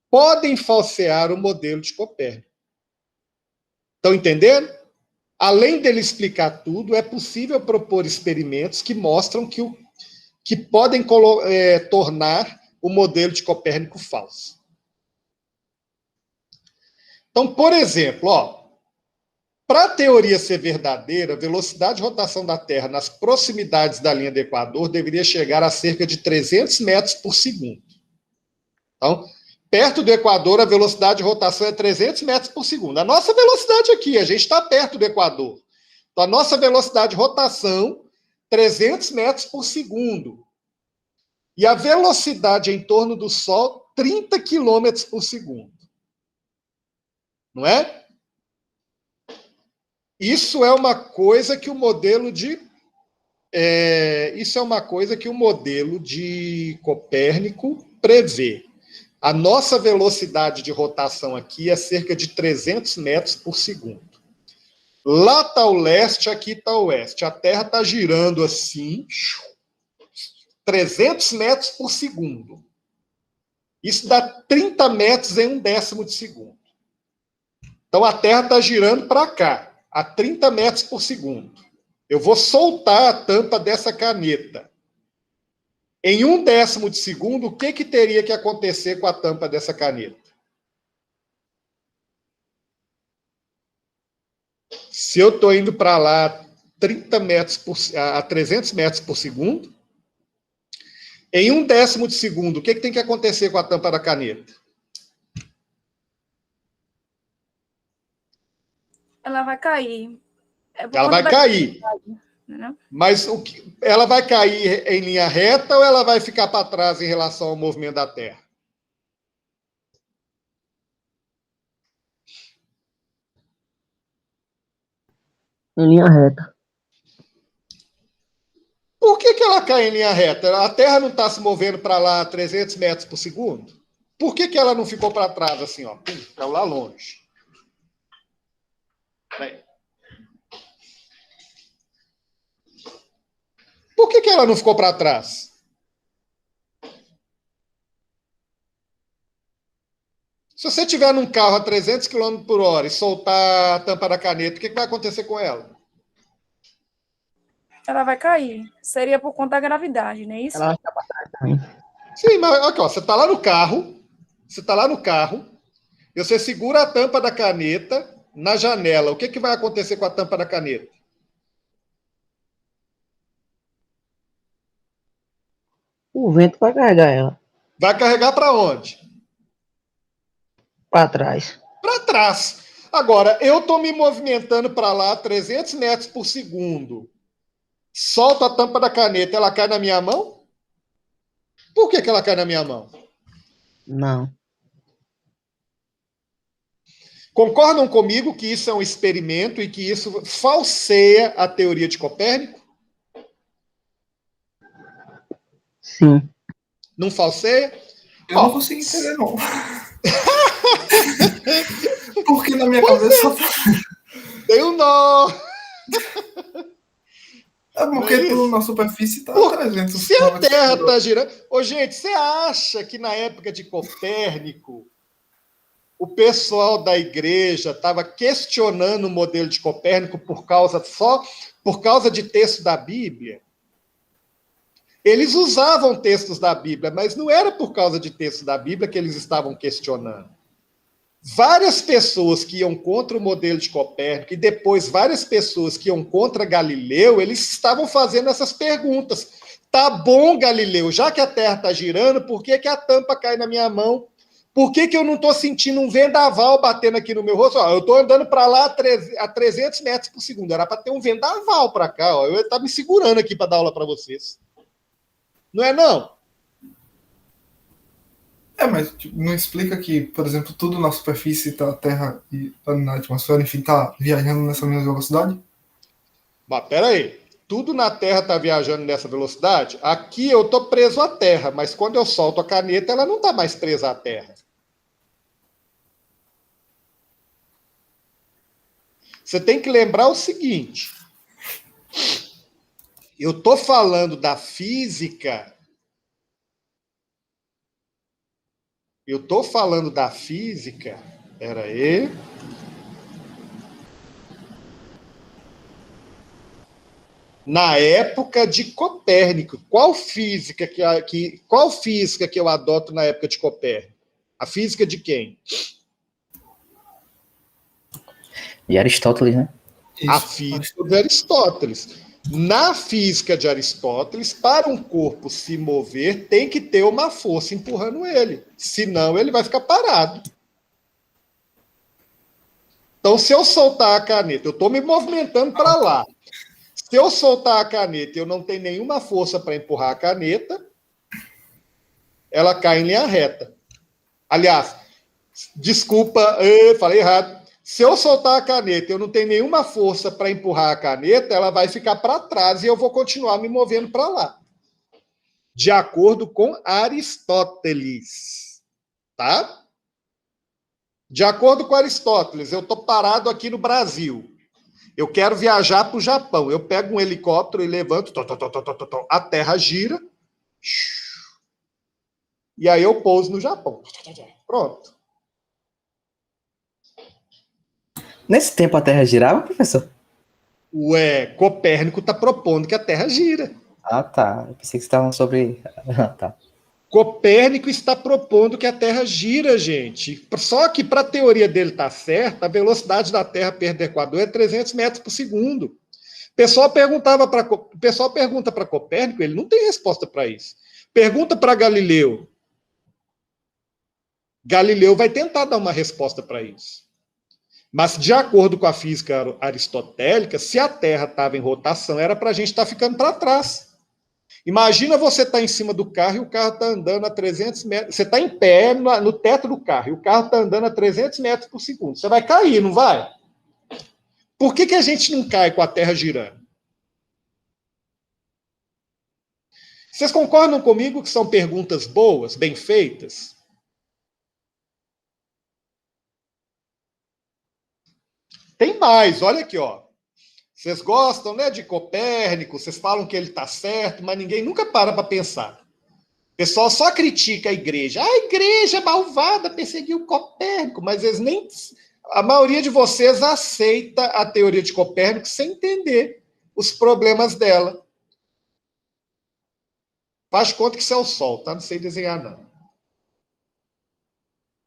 podem falsear o modelo de Copérnico. Estão entendendo? Além dele explicar tudo, é possível propor experimentos que mostram que podem tornar o modelo de Copérnico falso. Então, por exemplo, para a teoria ser verdadeira, a velocidade de rotação da Terra nas proximidades da linha do Equador deveria chegar a cerca de 300 metros por segundo. Então, perto do Equador, a velocidade de rotação é 300 metros por segundo. A nossa velocidade aqui, a gente está perto do Equador. Então, a nossa velocidade de rotação, 300 metros por segundo. E a velocidade em torno do Sol, 30 quilômetros por segundo. Não é? Isso é uma coisa que o modelo de Copérnico prevê. A nossa velocidade de rotação aqui é cerca de 300 metros por segundo. Lá está o leste, aqui está o oeste. A Terra está girando assim, 300 metros por segundo. Isso dá 30 metros em 1/10 de segundo. Então, a Terra está girando para cá, a 30 metros por segundo. Eu vou soltar a tampa dessa caneta. Em 1/10 de segundo, o que teria que acontecer com a tampa dessa caneta? Se eu estou indo para lá a 300 metros por segundo, em 1/10 de segundo, o que tem que acontecer com a tampa da caneta? Ela vai cair. Ela vai cair. Né? Mas ela vai cair em linha reta ou ela vai ficar para trás em relação ao movimento da Terra? Em linha reta. Por que ela cai em linha reta? A Terra não está se movendo para lá a 300 metros por segundo? Por que ela não ficou para trás assim, ó? Caiu lá longe. Por que ela não ficou para trás? Se você estiver num carro a 300 km por hora e soltar a tampa da caneta, o que vai acontecer com ela? Ela vai cair. Seria por conta da gravidade, não é isso? Ela vai ficar pra trás também. Sim, mas aqui, ó, você está lá no carro, Você segura a tampa da caneta na janela. O que vai acontecer com a tampa da caneta? O vento vai carregar ela Vai carregar para onde? para trás. Para trás. Agora, eu estou me movimentando para lá 300 metros por segundo. Solto a tampa da caneta, ela cai na minha mão? Por que ela cai na minha mão? Não. Concordam comigo que isso é um experimento e que isso falseia a teoria de Copérnico? Sim. Não falseia? Eu não consigo entender, não. Porque na minha cabeça só tá... Tem um nó. É porque tudo na superfície está a 300 Se a quilômetros Terra por hora. está girando... Ô, gente, você acha que na época de Copérnico o pessoal da igreja estava questionando o modelo de Copérnico por causa de texto da Bíblia? Eles usavam textos da Bíblia, mas não era por causa de texto da Bíblia que eles estavam questionando. Várias pessoas que iam contra o modelo de Copérnico e depois várias pessoas que iam contra Galileu, eles estavam fazendo essas perguntas. Tá bom, Galileu, já que a Terra está girando, por que a tampa cai na minha mão? Por que eu não estou sentindo um vendaval batendo aqui no meu rosto? Ó, eu estou andando para lá a 300 metros por segundo. Era para ter um vendaval para cá. Ó. Eu estava me segurando aqui para dar aula para vocês. Não é, não? Mas tipo, não explica que, por exemplo, tudo na superfície, tá, a Terra e na atmosfera, enfim, tá viajando nessa mesma velocidade? Mas peraí. Tudo na Terra está viajando nessa velocidade? Aqui eu estou preso à Terra, mas quando eu solto a caneta, ela não está mais presa à Terra. Você tem que lembrar o seguinte. Eu estou falando da física. Espera aí. Na época de Copérnico. Qual física que eu adoto na época de Copérnico? A física de quem? De Aristóteles, né? Isso. A física de Aristóteles. Na física de Aristóteles, para um corpo se mover, tem que ter uma força empurrando ele. Senão, ele vai ficar parado. Então, se eu soltar a caneta, eu estou me movimentando para lá. Se eu soltar a caneta e eu não tenho nenhuma força para empurrar a caneta, ela cai em linha reta. Aliás, desculpa, falei errado. Se eu soltar a caneta e eu não tenho nenhuma força para empurrar a caneta, ela vai ficar para trás e eu vou continuar me movendo para lá. De acordo com Aristóteles. Tá? De acordo com Aristóteles, eu estou parado aqui no Brasil. Eu quero viajar para o Japão. Eu pego um helicóptero e levanto. A Terra gira. E aí eu pouso no Japão. Pronto. Nesse tempo a Terra girava, professor? Ué, Copérnico está propondo que a Terra gira. Ah, tá. Eu pensei que estavam sobre... tá. Copérnico está propondo que a Terra gira, gente. Só que para a teoria dele estar certa, a velocidade da Terra perto do Equador é 300 metros por segundo. O pessoal pergunta para Copérnico, ele não tem resposta para isso. Pergunta para Galileu. Galileu vai tentar dar uma resposta para isso. Mas, de acordo com a física aristotélica, se a Terra estava em rotação, era para a gente estar ficando para trás. Imagina você estar em cima do carro e o carro está andando a 300 metros. Você está em pé no teto do carro e o carro está andando a 300 metros por segundo. Você vai cair, não vai? Por que a gente não cai com a Terra girando? Vocês concordam comigo que são perguntas boas, bem feitas? Tem mais, olha aqui, ó. Vocês gostam, né, de Copérnico, vocês falam que ele está certo, mas ninguém nunca para pensar. O pessoal só critica a igreja. A igreja malvada perseguiu Copérnico, mas eles nem... A maioria de vocês aceita a teoria de Copérnico sem entender os problemas dela. Faz conta que isso é o Sol, tá? Não sei desenhar, não.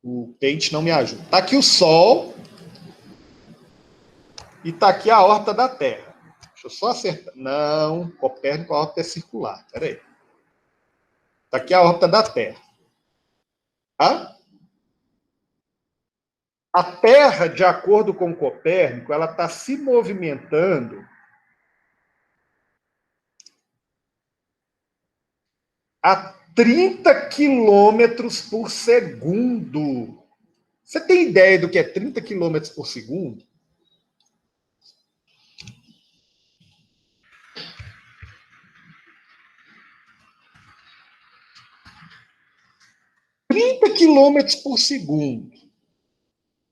o pente não me ajuda. Está aqui o Sol e está aqui a órbita da Terra. Deixa eu só acertar. Não, Copérnico, a órbita é circular. Espera aí. Está aqui a órbita da Terra. Tá? A Terra, de acordo com Copérnico, ela está se movimentando a 30 quilômetros por segundo. Você tem ideia do que é 30 quilômetros por segundo? Quilômetros por segundo.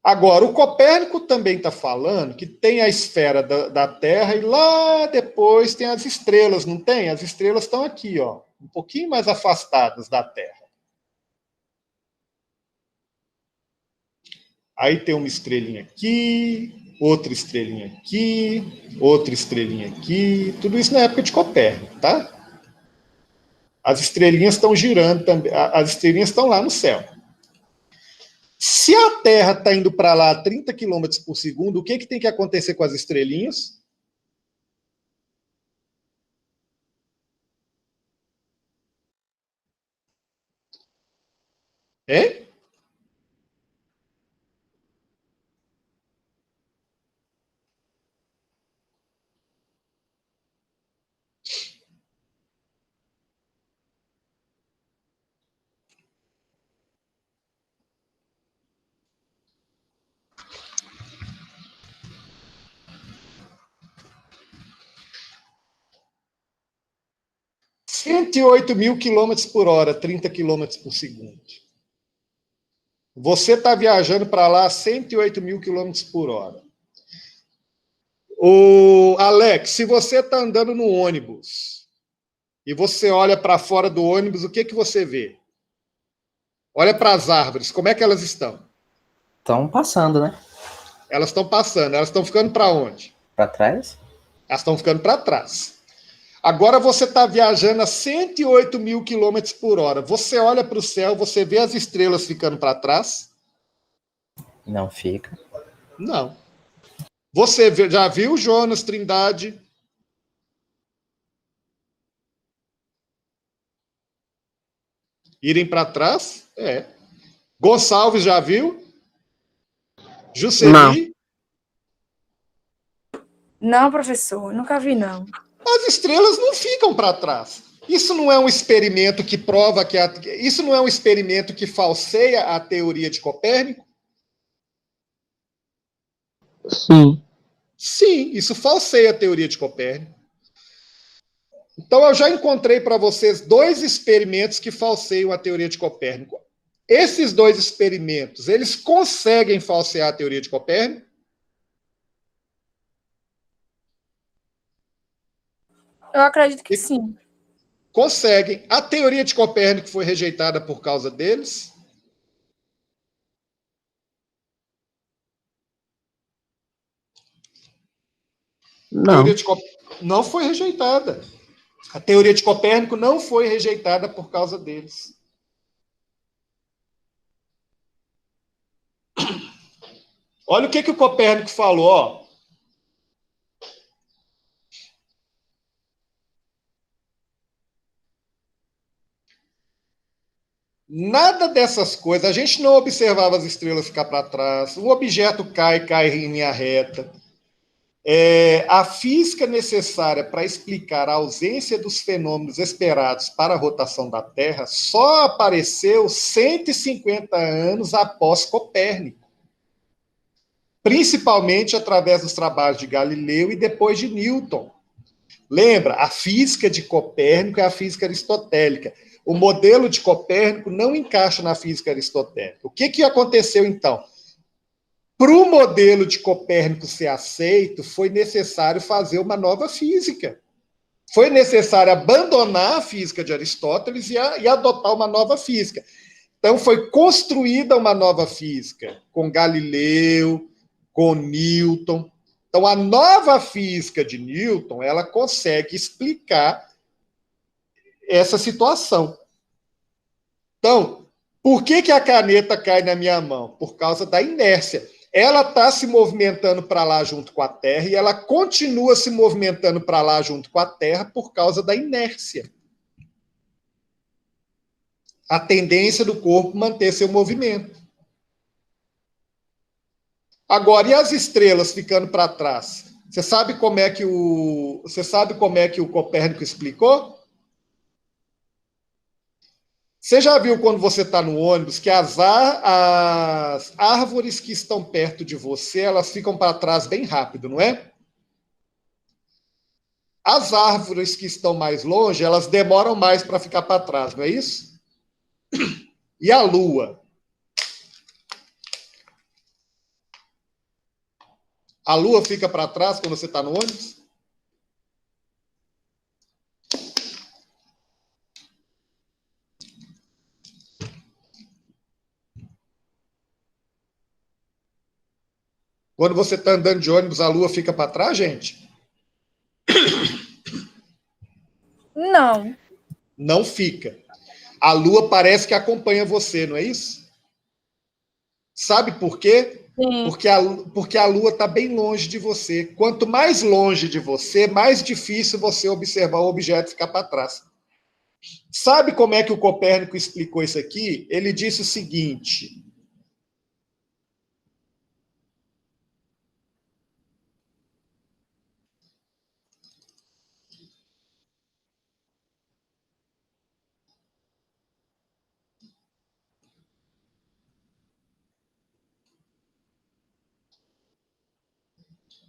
Agora, o Copérnico também está falando que tem a esfera da Terra e lá depois tem as estrelas, não tem? As estrelas estão aqui, ó, um pouquinho mais afastadas da Terra. Aí tem uma estrelinha aqui, outra estrelinha aqui, outra estrelinha aqui. Tudo isso na época de Copérnico, tá? As estrelinhas estão girando também, as estrelinhas estão lá no céu. Se a Terra está indo para lá a 30 quilômetros por segundo, o que tem que acontecer com as estrelinhas? Hein? Cento e 108.000 quilômetros por hora, 30 quilômetros por segundo. Você está viajando para lá a 108.000 quilômetros por hora. O Alex, se você está andando no ônibus e você olha para fora do ônibus, o que você vê? Olha para as árvores, como é que elas estão? Estão passando, né? Elas estão passando, elas estão ficando para onde? Para trás? Elas estão ficando para trás. Agora você está viajando a 108.000 quilômetros por hora. Você olha para o céu, você vê as estrelas ficando para trás? Não fica. Não. Você já viu Jonas, Trindade? Irem para trás? É. Gonçalves já viu? Jusceli? Não, professor, nunca vi, não. As estrelas não ficam para trás. Isso não é um experimento que prova que... Isso não é um experimento que falseia a teoria de Copérnico? Sim. Sim, isso falseia a teoria de Copérnico. Então, eu já encontrei para vocês 2 experimentos que falseiam a teoria de Copérnico. Esses 2 experimentos, eles conseguem falsear a teoria de Copérnico? Eu acredito que sim. Conseguem. A teoria de Copérnico foi rejeitada por causa deles? Não. Não foi rejeitada. A teoria de Copérnico não foi rejeitada por causa deles. Olha o que o Copérnico falou, ó. Nada dessas coisas. A gente não observava as estrelas ficar para trás. O objeto cai em linha reta. A física necessária para explicar a ausência dos fenômenos esperados para a rotação da Terra só apareceu 150 anos após Copérnico, principalmente através dos trabalhos de Galileu e depois de Newton. Lembra, a física de Copérnico é a física aristotélica. O modelo de Copérnico não encaixa na física aristotélica. O que aconteceu, então? Para o modelo de Copérnico ser aceito, foi necessário fazer uma nova física. Foi necessário abandonar a física de Aristóteles e adotar uma nova física. Então, foi construída uma nova física, com Galileu, com Newton. Então, a nova física de Newton, ela consegue explicar essa situação. Então, Por que a caneta cai na minha mão? Por causa da inércia. Ela está se movimentando para lá junto com a Terra e ela continua se movimentando para lá junto com a Terra por causa da inércia. A tendência do corpo manter seu movimento. Agora, e as estrelas ficando para trás? Você sabe como é que o Copérnico explicou? Você já viu quando você está no ônibus que as árvores que estão perto de você, elas ficam para trás bem rápido, não é? As árvores que estão mais longe, elas demoram mais para ficar para trás, não é isso? E a Lua? A Lua fica para trás quando você está no ônibus? Quando você está andando de ônibus, a Lua fica para trás, gente? Não. Não fica. A Lua parece que acompanha você, não é isso? Sabe por quê? Sim. Porque a Lua está bem longe de você. Quanto mais longe de você, mais difícil você observar o objeto ficar para trás. Sabe como é que o Copérnico explicou isso aqui? Ele disse o seguinte: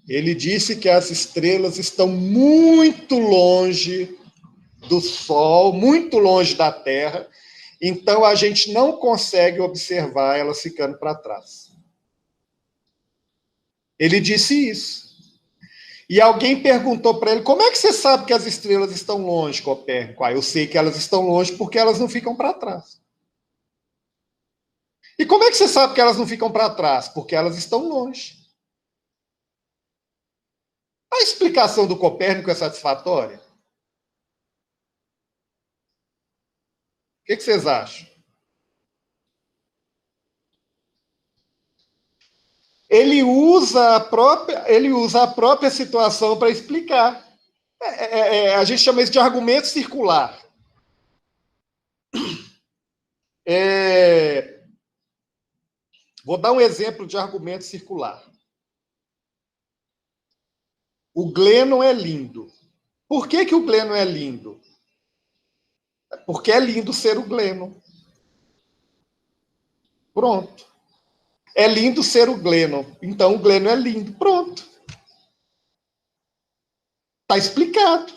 ele disse que as estrelas estão muito longe do Sol, muito longe da Terra, então a gente não consegue observar elas ficando para trás. Ele disse isso. E alguém perguntou para ele, como é que você sabe que as estrelas estão longe, Copérnico? Eu sei que elas estão longe porque elas não ficam para trás. E como é que você sabe que elas não ficam para trás? Porque elas estão longe. A explicação do Copérnico é satisfatória? O que vocês acham? Ele usa a própria situação para explicar. A gente chama isso de argumento circular. Vou dar um exemplo de argumento circular. O Glennon é lindo. Por que o Glennon é lindo? Porque é lindo ser o Glennon. Pronto. É lindo ser o Glennon. Então o Glennon é lindo. Pronto. Está explicado.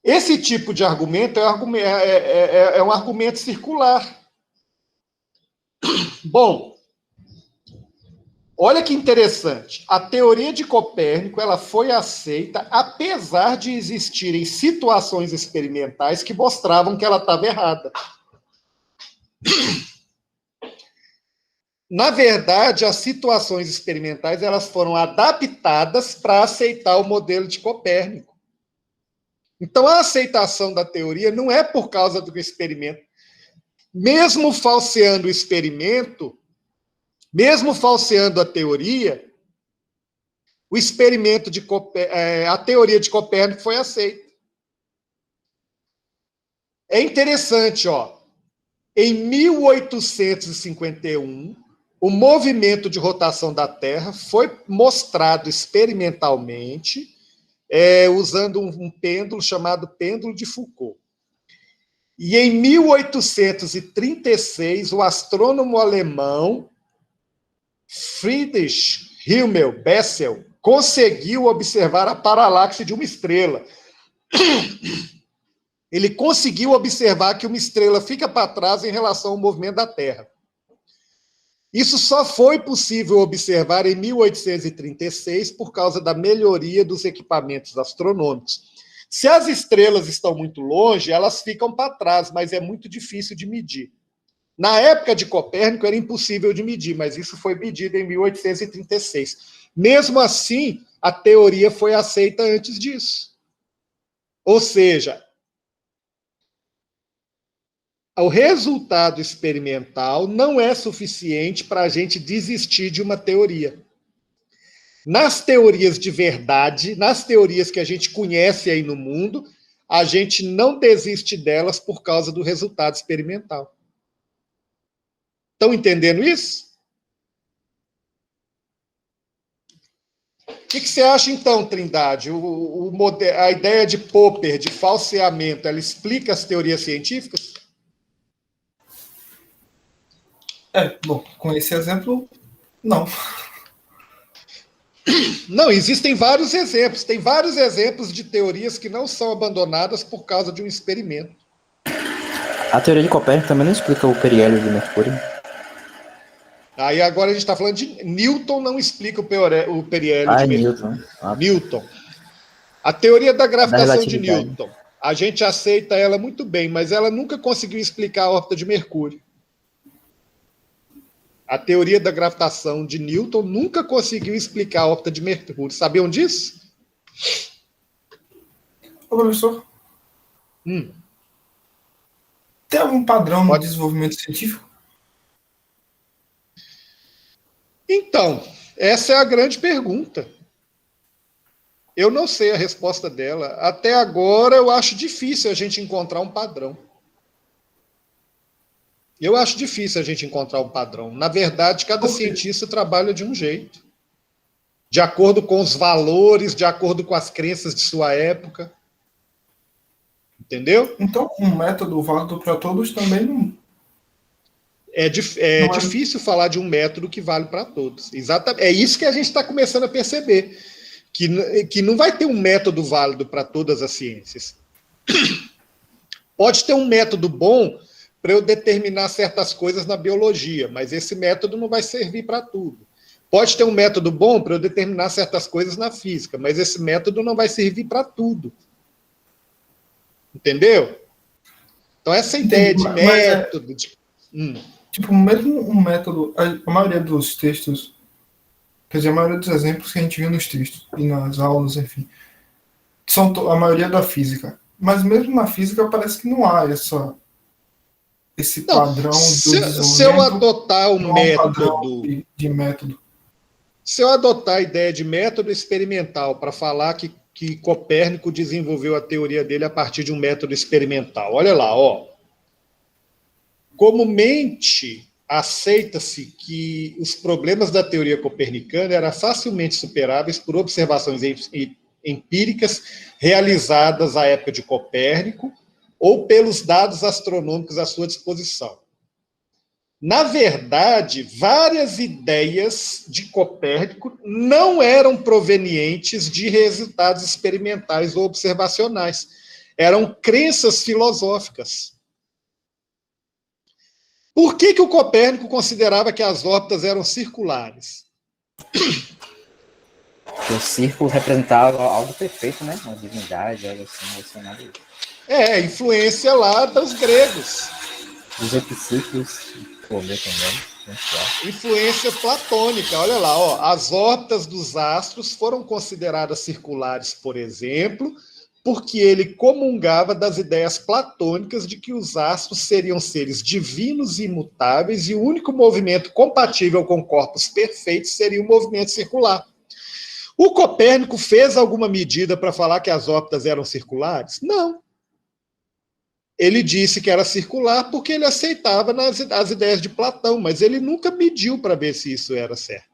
Esse tipo de argumento é um argumento circular. Bom, olha que interessante. A teoria de Copérnico ela foi aceita apesar de existirem situações experimentais que mostravam que ela estava errada. Na verdade, as situações experimentais elas foram adaptadas para aceitar o modelo de Copérnico. Então, a aceitação da teoria não é por causa do experimento. Mesmo falseando o experimento, mesmo falseando a teoria, a teoria de Copérnico foi aceita. É interessante, ó. Em 1851, o movimento de rotação da Terra foi mostrado experimentalmente usando um pêndulo chamado pêndulo de Foucault. E em 1836, o astrônomo alemão Friedrich Wilhelm Bessel conseguiu observar a paralaxe de uma estrela. Ele conseguiu observar que uma estrela fica para trás em relação ao movimento da Terra. Isso só foi possível observar em 1836 por causa da melhoria dos equipamentos astronômicos. Se as estrelas estão muito longe, elas ficam para trás, mas é muito difícil de medir. Na época de Copérnico era impossível de medir, mas isso foi medido em 1836. Mesmo assim, a teoria foi aceita antes disso. Ou seja, o resultado experimental não é suficiente para a gente desistir de uma teoria. Nas teorias de verdade, nas teorias que a gente conhece aí no mundo, a gente não desiste delas por causa do resultado experimental. Estão entendendo isso? O que você acha, então, Trindade? A ideia de Popper, de falseamento, ela explica as teorias científicas? Bom, com esse exemplo, não. Não, existem vários exemplos. Tem vários exemplos de teorias que não são abandonadas por causa de um experimento. A teoria de Copérnico também não explica o periélio de Mercúrio. Aí agora a gente está falando de Newton, não explica o periélio de Mercúrio. Newton. A teoria da gravitação de Newton, a gente aceita ela muito bem, mas ela nunca conseguiu explicar a órbita de Mercúrio. A teoria da gravitação de Newton nunca conseguiu explicar a órbita de Mercúrio. Sabiam disso? Ô, professor, tem algum padrão no desenvolvimento científico? Então, essa é a grande pergunta. Eu não sei a resposta dela. Até agora, eu acho difícil a gente encontrar um padrão. Eu acho difícil a gente encontrar um padrão. Na verdade, cada cientista trabalha de um jeito. De acordo com os valores, de acordo com as crenças de sua época. Entendeu? Então, um método válido para todos também não... É difícil falar de um método que vale para todos. Exatamente. É isso que a gente está começando a perceber. Que não vai ter um método válido para todas as ciências. Pode ter um método bom para eu determinar certas coisas na biologia, mas esse método não vai servir para tudo. Pode ter um método bom para eu determinar certas coisas na física, mas esse método não vai servir para tudo. Entendeu? Então, essa ideia de método... Tipo, mesmo um método, a maioria dos textos, quer dizer, a maioria dos exemplos que a gente viu nos textos e nas aulas, enfim, são a maioria da física. Mas mesmo na física parece que não há esse padrão do desenvolvimento. Se eu adotar o método de método. Se eu adotar a ideia de método experimental para falar que Copérnico desenvolveu a teoria dele a partir de um método experimental, olha lá, ó. Comumente, aceita-se que os problemas da teoria copernicana eram facilmente superáveis por observações empíricas realizadas à época de Copérnico ou pelos dados astronômicos à sua disposição. Na verdade, várias ideias de Copérnico não eram provenientes de resultados experimentais ou observacionais. Eram crenças filosóficas. Por que o Copérnico considerava que as órbitas eram circulares? O círculo representava algo perfeito, né? Uma divindade, algo assim, relacionado a isso. Influência lá dos gregos. Os epiciclos, também. Influência platônica, olha lá, ó, as órbitas dos astros foram consideradas circulares, por exemplo, porque ele comungava das ideias platônicas de que os astros seriam seres divinos e imutáveis e o único movimento compatível com corpos perfeitos seria o movimento circular. O Copérnico fez alguma medida para falar que as órbitas eram circulares? Não. Ele disse que era circular porque ele aceitava as ideias de Platão, mas ele nunca mediu para ver se isso era certo.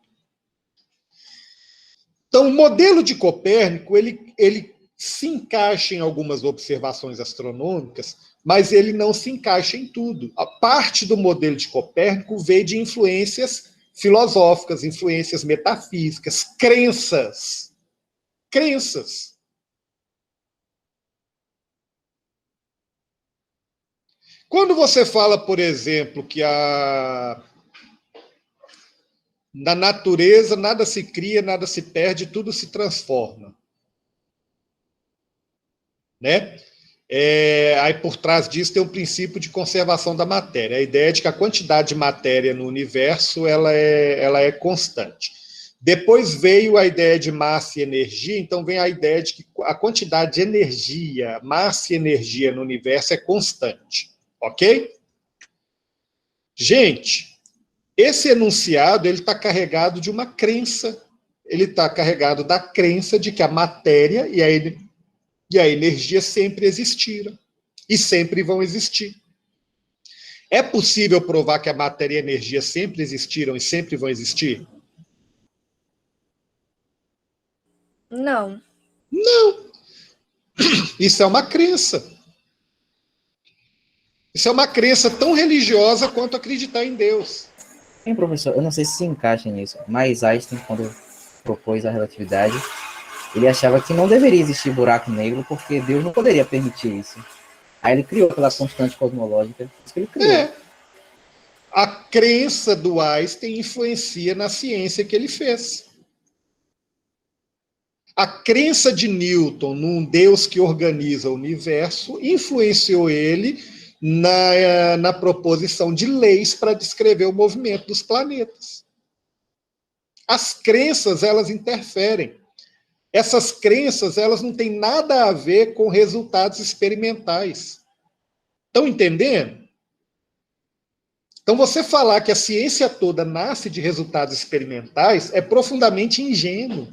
Então, o modelo de Copérnico, ele se encaixa em algumas observações astronômicas, mas ele não se encaixa em tudo. A parte do modelo de Copérnico veio de influências filosóficas, influências metafísicas, crenças. Crenças. Quando você fala, por exemplo, que na natureza nada se cria, nada se perde, tudo se transforma. Né? Aí por trás disso tem um princípio de conservação da matéria. A ideia de que a quantidade de matéria no universo ela é constante. Depois veio a ideia de massa e energia, então vem a ideia de que a quantidade de energia, massa e energia no universo é constante. Ok? Gente, esse enunciado ele está carregado de uma crença. Ele está carregado da crença de que a matéria e a energia sempre existiram e sempre vão existir. É possível provar que a matéria e a energia sempre existiram e sempre vão existir? Não. Isso é uma crença. Isso é uma crença tão religiosa quanto acreditar em Deus. Bem, professor, eu não sei se encaixa nisso, mas Einstein, quando propôs a relatividade, ele achava que não deveria existir buraco negro porque Deus não poderia permitir isso. Aí ele criou aquela constante cosmológica, isso que ele criou. A crença do Einstein influencia na ciência que ele fez. A crença de Newton num Deus que organiza o universo influenciou ele na proposição de leis para descrever o movimento dos planetas. As crenças, elas interferem. Essas crenças, elas não têm nada a ver com resultados experimentais. Estão entendendo? Então, você falar que a ciência toda nasce de resultados experimentais é profundamente ingênuo.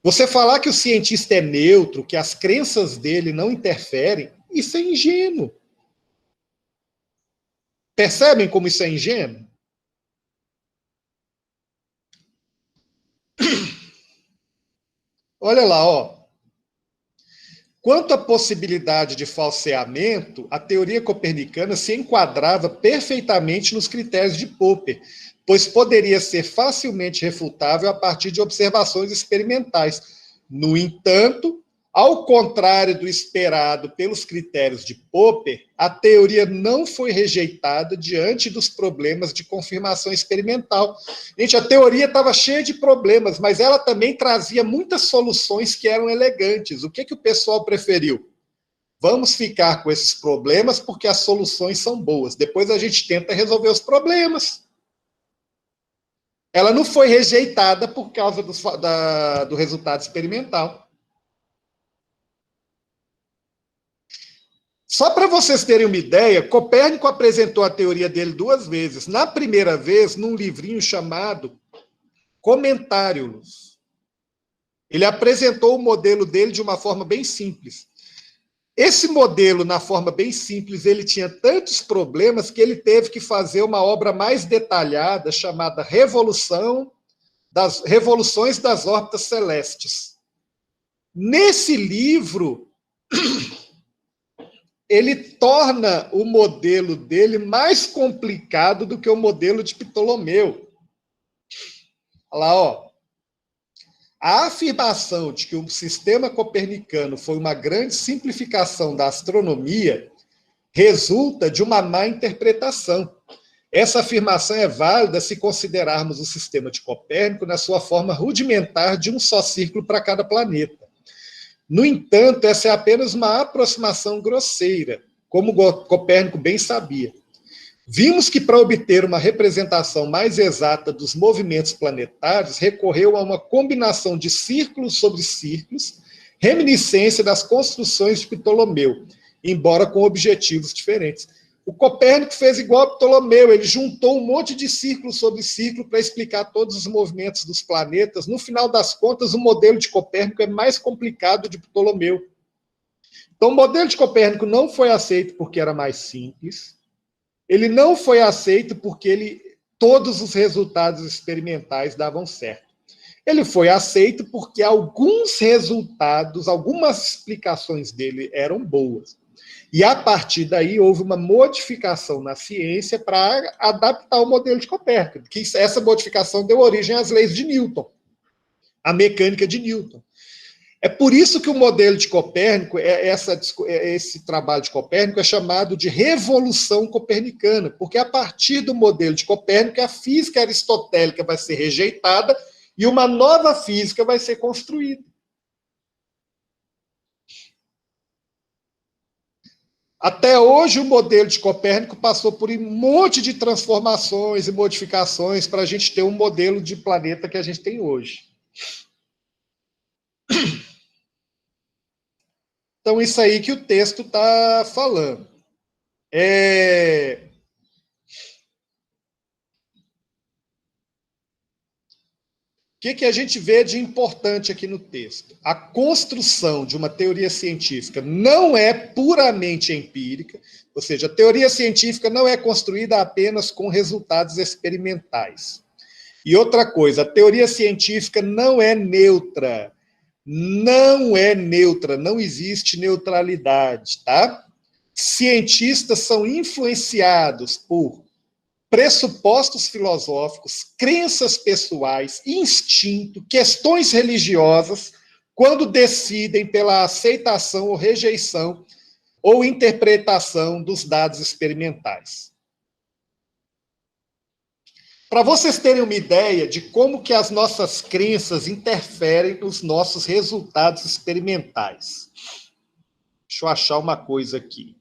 Você falar que o cientista é neutro, que as crenças dele não interferem, isso é ingênuo. Percebem como isso é ingênuo? Olha lá, ó. Quanto à possibilidade de falseamento, a teoria copernicana se enquadrava perfeitamente nos critérios de Popper, pois poderia ser facilmente refutável a partir de observações experimentais. No entanto, ao contrário do esperado pelos critérios de Popper, a teoria não foi rejeitada diante dos problemas de confirmação experimental. Gente, a teoria estava cheia de problemas, mas ela também trazia muitas soluções que eram elegantes. O que o pessoal preferiu? Vamos ficar com esses problemas porque as soluções são boas. Depois a gente tenta resolver os problemas. Ela não foi rejeitada por causa do resultado experimental. Só para vocês terem uma ideia, Copérnico apresentou a teoria dele 2 vezes. Na primeira vez, num livrinho chamado Comentários. Ele apresentou o modelo dele de uma forma bem simples. Esse modelo, na forma bem simples, ele tinha tantos problemas que ele teve que fazer uma obra mais detalhada chamada Revoluções das Órbitas Celestes. Nesse livro, ele torna o modelo dele mais complicado do que o modelo de Ptolomeu. Olha lá, ó. A afirmação de que o sistema copernicano foi uma grande simplificação da astronomia resulta de uma má interpretação. Essa afirmação é válida se considerarmos o sistema de Copérnico na sua forma rudimentar de um só círculo para cada planeta. No entanto, essa é apenas uma aproximação grosseira, como Copérnico bem sabia. Vimos que, para obter uma representação mais exata dos movimentos planetários, recorreu a uma combinação de círculos sobre círculos, reminiscência das construções de Ptolomeu, embora com objetivos diferentes. O Copérnico fez igual a Ptolomeu, ele juntou um monte de círculo sobre círculo para explicar todos os movimentos dos planetas. No final das contas, o modelo de Copérnico é mais complicado de Ptolomeu. Então, o modelo de Copérnico não foi aceito porque era mais simples, ele não foi aceito porque todos os resultados experimentais davam certo. Ele foi aceito porque alguns resultados, algumas explicações dele eram boas. E, a partir daí, houve uma modificação na ciência para adaptar o modelo de Copérnico, que essa modificação deu origem às leis de Newton, à mecânica de Newton. É por isso que o modelo de Copérnico, esse trabalho de Copérnico é chamado de revolução copernicana, porque a partir do modelo de Copérnico, a física aristotélica vai ser rejeitada e uma nova física vai ser construída. Até hoje, o modelo de Copérnico passou por um monte de transformações e modificações para a gente ter um modelo de planeta que a gente tem hoje. Então, isso aí que o texto está falando. que a gente vê de importante aqui no texto? A construção de uma teoria científica não é puramente empírica, ou seja, a teoria científica não é construída apenas com resultados experimentais. E outra coisa, a teoria científica não é neutra. Não é neutra, não existe neutralidade, tá? Cientistas são influenciados por pressupostos filosóficos, crenças pessoais, instinto, questões religiosas, quando decidem pela aceitação ou rejeição ou interpretação dos dados experimentais. Para vocês terem uma ideia de como que as nossas crenças interferem nos nossos resultados experimentais. Deixa eu achar uma coisa aqui.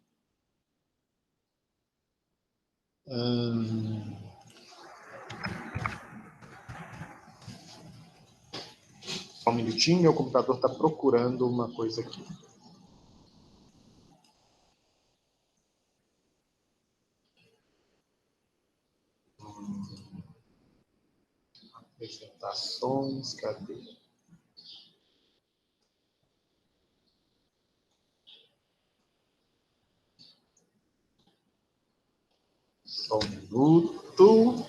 Só um minutinho, meu computador está procurando uma coisa aqui. Apresentações, cadê? Só um minuto.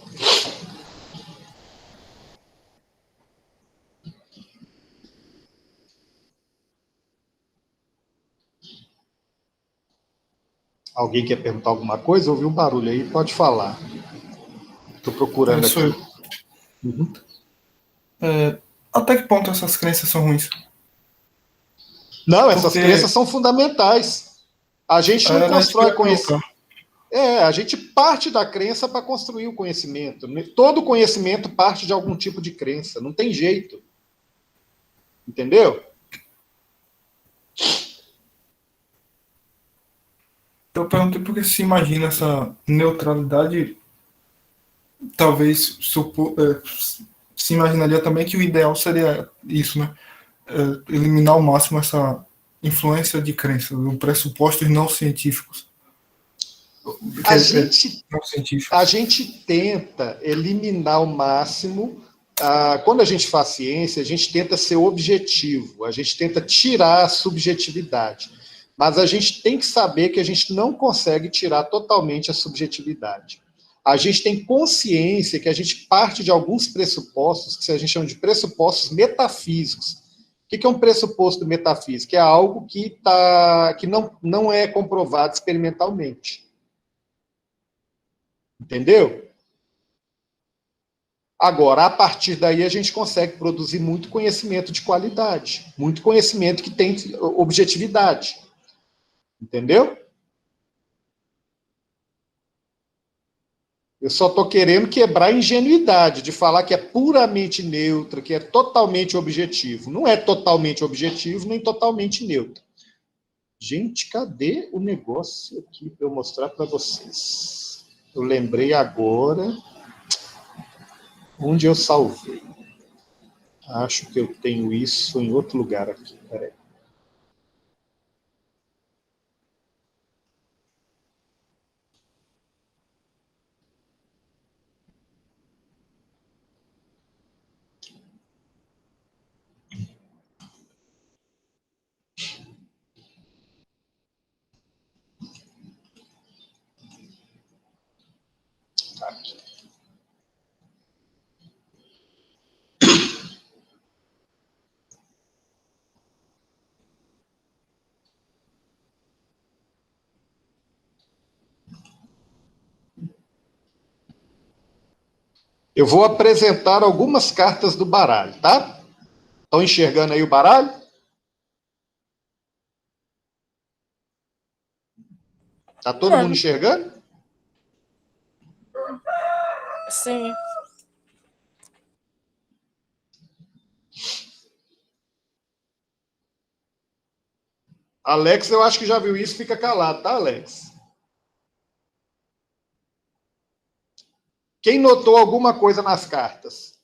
Alguém quer perguntar alguma coisa? Ouviu um barulho aí? Pode falar. Estou procurando aqui. Uhum. Até que ponto essas crenças são ruins? Não, essas crenças são fundamentais. A gente não constrói conhecimento. A gente parte da crença para construir o conhecimento. Todo conhecimento parte de algum tipo de crença. Não tem jeito. Entendeu? Eu perguntei porque se imagina essa neutralidade, talvez se imaginaria também que o ideal seria isso, né? Eliminar ao máximo essa influência de crenças, ou pressupostos não científicos. A gente tenta eliminar ao máximo. Quando a gente faz ciência, a gente tenta ser objetivo, a gente tenta tirar a subjetividade. Mas a gente tem que saber que a gente não consegue tirar totalmente a subjetividade. A gente tem consciência que a gente parte de alguns pressupostos, que a gente chama de pressupostos metafísicos. O que é um pressuposto metafísico? É algo que não é comprovado experimentalmente. Entendeu? Agora, a partir daí, a gente consegue produzir muito conhecimento de qualidade, muito conhecimento que tem objetividade. Entendeu? Eu só estou querendo quebrar a ingenuidade de falar que é puramente neutra, que é totalmente objetivo. Não é totalmente objetivo, nem totalmente neutro. Gente, cadê o negócio aqui para eu mostrar para vocês? Eu lembrei agora onde eu salvei. Acho que eu tenho isso em outro lugar aqui. Peraí. Aqui. Eu vou apresentar algumas cartas do baralho, tá? Estão enxergando aí o baralho? Tá todo mundo enxergando? Sim. Alex, eu acho que já viu isso, fica calado, tá, Alex? Quem notou alguma coisa nas cartas?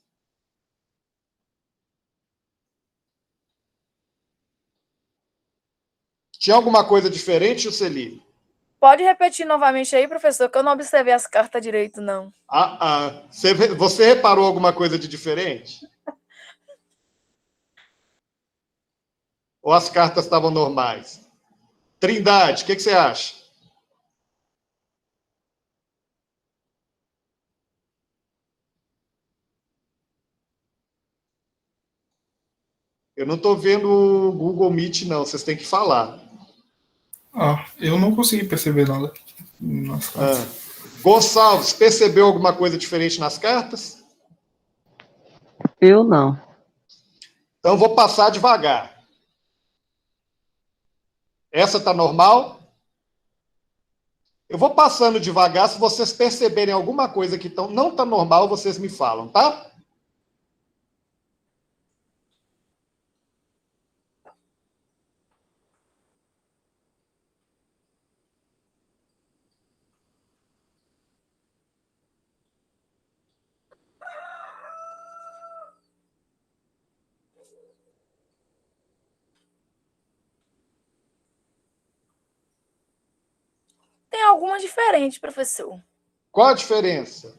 Tinha alguma coisa diferente, Juscelino? Pode repetir novamente aí, professor, que eu não observei as cartas direito, não. Você reparou alguma coisa de diferente? Ou as cartas estavam normais? Trindade, o que você acha? Eu não estou vendo o Google Meet, não. Vocês têm que falar. Eu não consegui perceber nada nas cartas. Gonçalves, percebeu alguma coisa diferente nas cartas? Eu não. Então, vou passar devagar. Essa está normal? Eu vou passando devagar. Se vocês perceberem alguma coisa que não está normal, vocês me falam, tá? Tem alguma diferente, professor. Qual a diferença?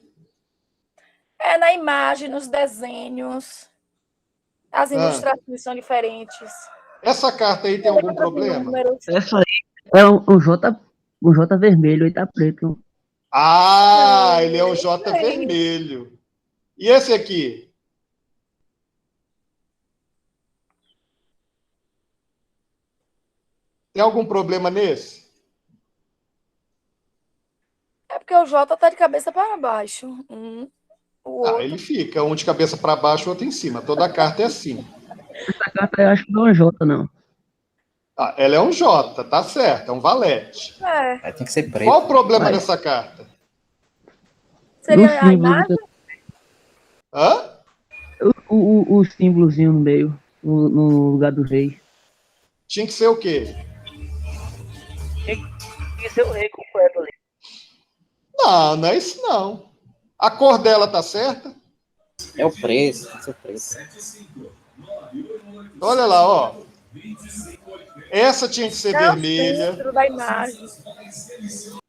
É na imagem, nos desenhos. As ilustrações são diferentes. Essa carta aí tem algum problema? Essa aí é um J vermelho e tá preto. Ele é o J vermelho. E esse aqui? Tem algum problema nesse? É porque o J está de cabeça para baixo. O outro... ele fica, um de cabeça para baixo, o outro em cima. Toda a carta é assim. Essa carta eu acho que não é um J, não. Ela é um J, tá certo, é um valete. Tem que ser preto. Qual o problema dessa carta? Seria a imagem? O símbolozinho no meio, no lugar do rei. Tinha que ser o quê? Tinha que ser o rei completo ali. Não é isso não. A cor dela tá certa? É o preço, tem que ser o preço. Olha lá, ó. Essa tinha que ser vermelha. Centro da imagem.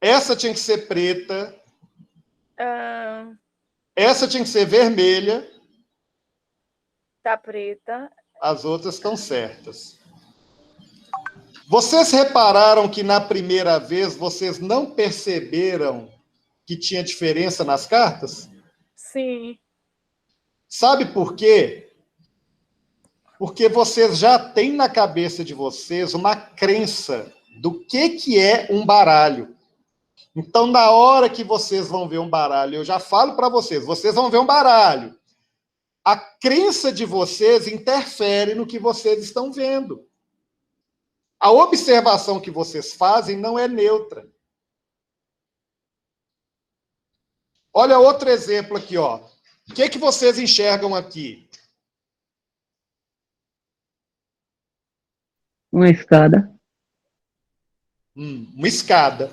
Essa tinha que ser preta. Essa tinha que ser vermelha. Tá preta. As outras estão certas. Vocês repararam que na primeira vez vocês não perceberam que tinha diferença nas cartas? Sim. Sabe por quê? Porque vocês já têm na cabeça de vocês uma crença do que é um baralho. Então, na hora que vocês vão ver um baralho, eu já falo para vocês, vocês vão ver um baralho. A crença de vocês interfere no que vocês estão vendo. A observação que vocês fazem não é neutra. Olha outro exemplo aqui, ó. O que vocês enxergam aqui? Uma escada. Uma escada.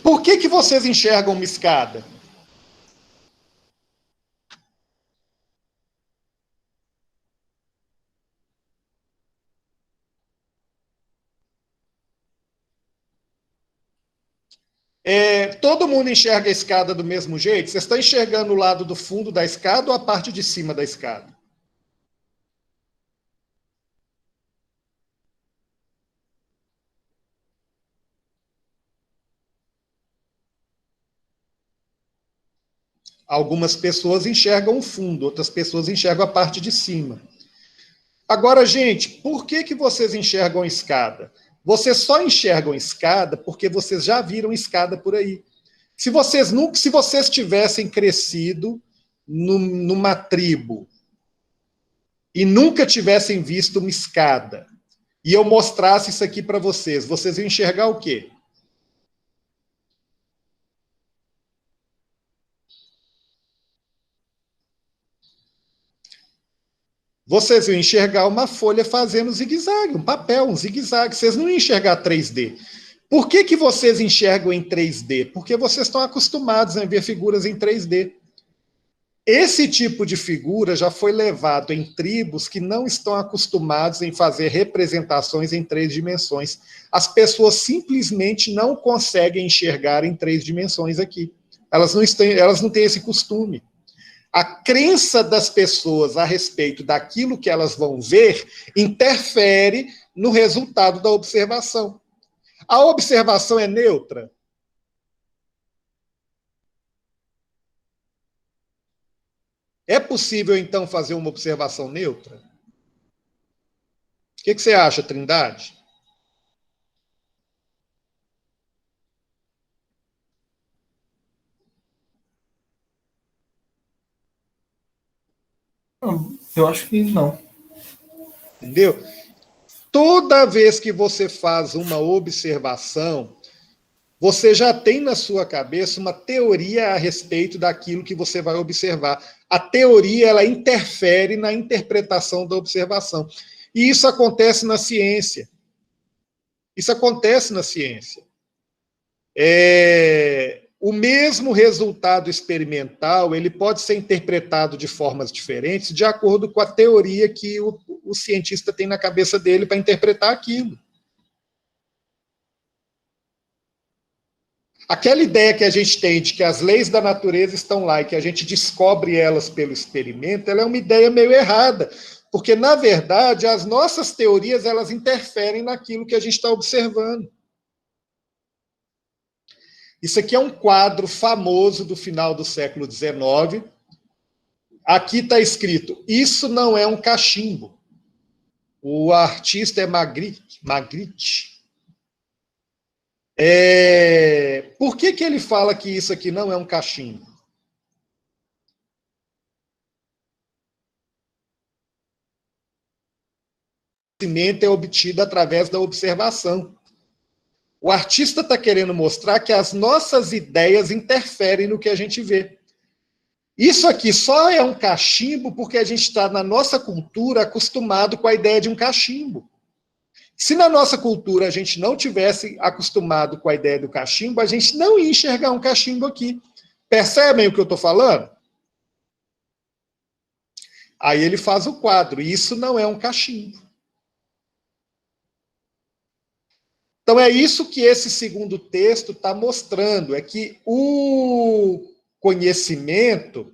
Por que vocês enxergam uma escada? Todo mundo enxerga a escada do mesmo jeito? Vocês estão enxergando o lado do fundo da escada ou a parte de cima da escada? Algumas pessoas enxergam o fundo, outras pessoas enxergam a parte de cima. Agora, gente, por que vocês enxergam a escada? Vocês só enxergam escada porque vocês já viram escada por aí. Se vocês tivessem crescido numa tribo e nunca tivessem visto uma escada, e eu mostrasse isso aqui para vocês, vocês iam enxergar o quê? Vocês iam enxergar uma folha fazendo zigue-zague, um papel, um zigue-zague. Vocês não iam enxergar 3D. Por que vocês enxergam em 3D? Porque vocês estão acostumados a ver figuras em 3D. Esse tipo de figura já foi levado em tribos que não estão acostumados em fazer representações em 3 dimensões. As pessoas simplesmente não conseguem enxergar em 3 dimensões aqui. Elas não têm esse costume. A crença das pessoas a respeito daquilo que elas vão ver interfere no resultado da observação. A observação é neutra? É possível, então, fazer uma observação neutra? O que você acha, Trindade? Eu acho que não. Entendeu? Toda vez que você faz uma observação, você já tem na sua cabeça uma teoria a respeito daquilo que você vai observar. A teoria, ela interfere na interpretação da observação. E isso acontece na ciência. Isso acontece na ciência. O mesmo resultado experimental, ele pode ser interpretado de formas diferentes de acordo com a teoria que o cientista tem na cabeça dele para interpretar aquilo. Aquela ideia que a gente tem de que as leis da natureza estão lá e que a gente descobre elas pelo experimento, ela é uma ideia meio errada, porque, na verdade, as nossas teorias, elas interferem naquilo que a gente está observando. Isso aqui é um quadro famoso do final do século XIX. Aqui está escrito, isso não é um cachimbo. O artista é Magritte. Por que ele fala que isso aqui não é um cachimbo? O conhecimento é obtido através da observação. O artista está querendo mostrar que as nossas ideias interferem no que a gente vê. Isso aqui só é um cachimbo porque a gente está, na nossa cultura, acostumado com a ideia de um cachimbo. Se na nossa cultura a gente não tivesse acostumado com a ideia do cachimbo, a gente não ia enxergar um cachimbo aqui. Percebem o que eu estou falando? Aí ele faz o quadro, isso não é um cachimbo. Então é isso que esse segundo texto está mostrando, é que o conhecimento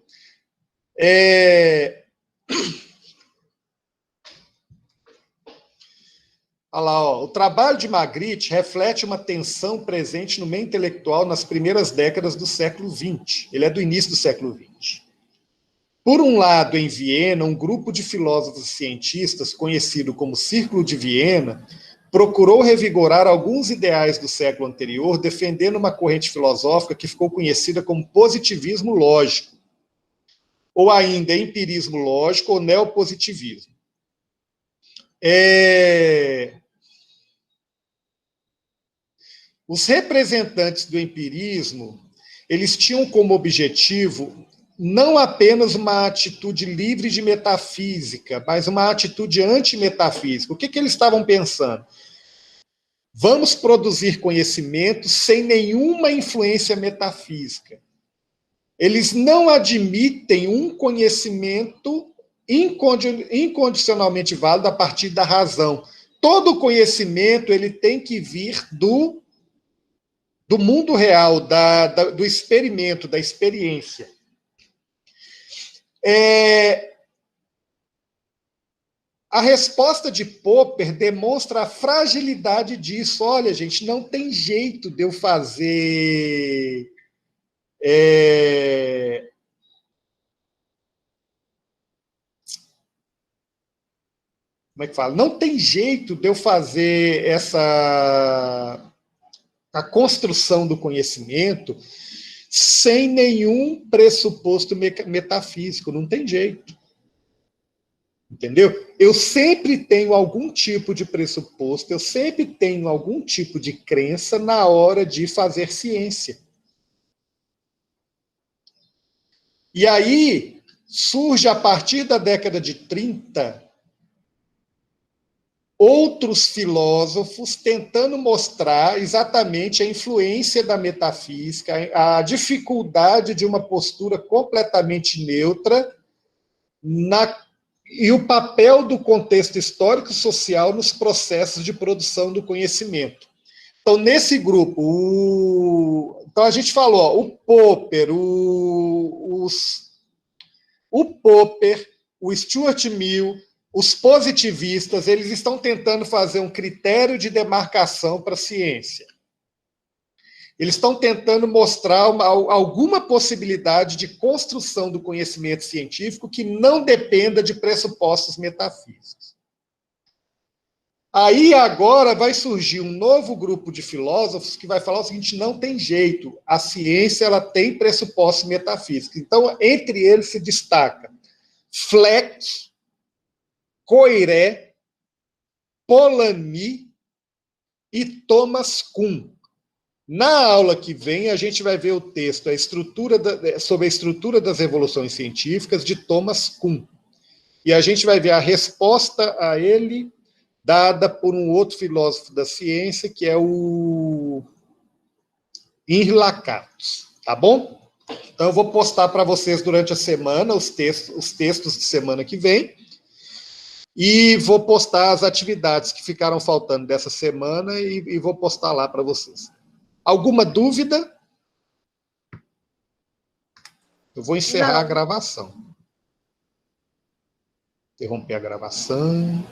Olha lá, ó, o trabalho de Magritte reflete uma tensão presente no meio intelectual nas primeiras décadas do século XX. Ele é do início do século XX. Por um lado, em Viena, um grupo de filósofos e cientistas, conhecido como Círculo de Viena, procurou revigorar alguns ideais do século anterior, defendendo uma corrente filosófica que ficou conhecida como positivismo lógico, ou ainda empirismo lógico ou neopositivismo. Os representantes do empirismo, eles tinham como objetivo não apenas uma atitude livre de metafísica, mas uma atitude antimetafísica. O que eles estavam pensando? Vamos produzir conhecimento sem nenhuma influência metafísica. Eles não admitem um conhecimento incondicionalmente válido a partir da razão. Todo conhecimento ele tem que vir do mundo real, do experimento, da experiência. A resposta de Popper demonstra a fragilidade disso. Olha, gente, não tem jeito de eu fazer... Como é que fala? Não tem jeito de eu fazer a construção do conhecimento sem nenhum pressuposto metafísico. Não tem jeito. Entendeu? Eu sempre tenho algum tipo de pressuposto, eu sempre tenho algum tipo de crença na hora de fazer ciência. E aí surge, a partir da década de 30, outros filósofos tentando mostrar exatamente a influência da metafísica, a dificuldade de uma postura completamente neutra e o papel do contexto histórico-social nos processos de produção do conhecimento. Então, nesse grupo, então a gente falou, ó, o Popper, o Popper, o Stuart Mill, os positivistas, eles estão tentando fazer um critério de demarcação para a ciência. Eles estão tentando mostrar alguma possibilidade de construção do conhecimento científico que não dependa de pressupostos metafísicos. Aí agora vai surgir um novo grupo de filósofos que vai falar o seguinte: não tem jeito, a ciência ela tem pressupostos metafísicos. Então, entre eles se destaca Fleck, Coiré, Polanyi e Thomas Kuhn. Na aula que vem, a gente vai ver o texto sobre a estrutura das revoluções científicas de Thomas Kuhn. E a gente vai ver a resposta a ele dada por um outro filósofo da ciência, que é o Henri Lakatos. Tá bom? Então, eu vou postar para vocês durante a semana os textos de semana que vem. E vou postar as atividades que ficaram faltando dessa semana e vou postar lá para vocês. Alguma dúvida? Eu vou encerrar a gravação. Interromper a gravação.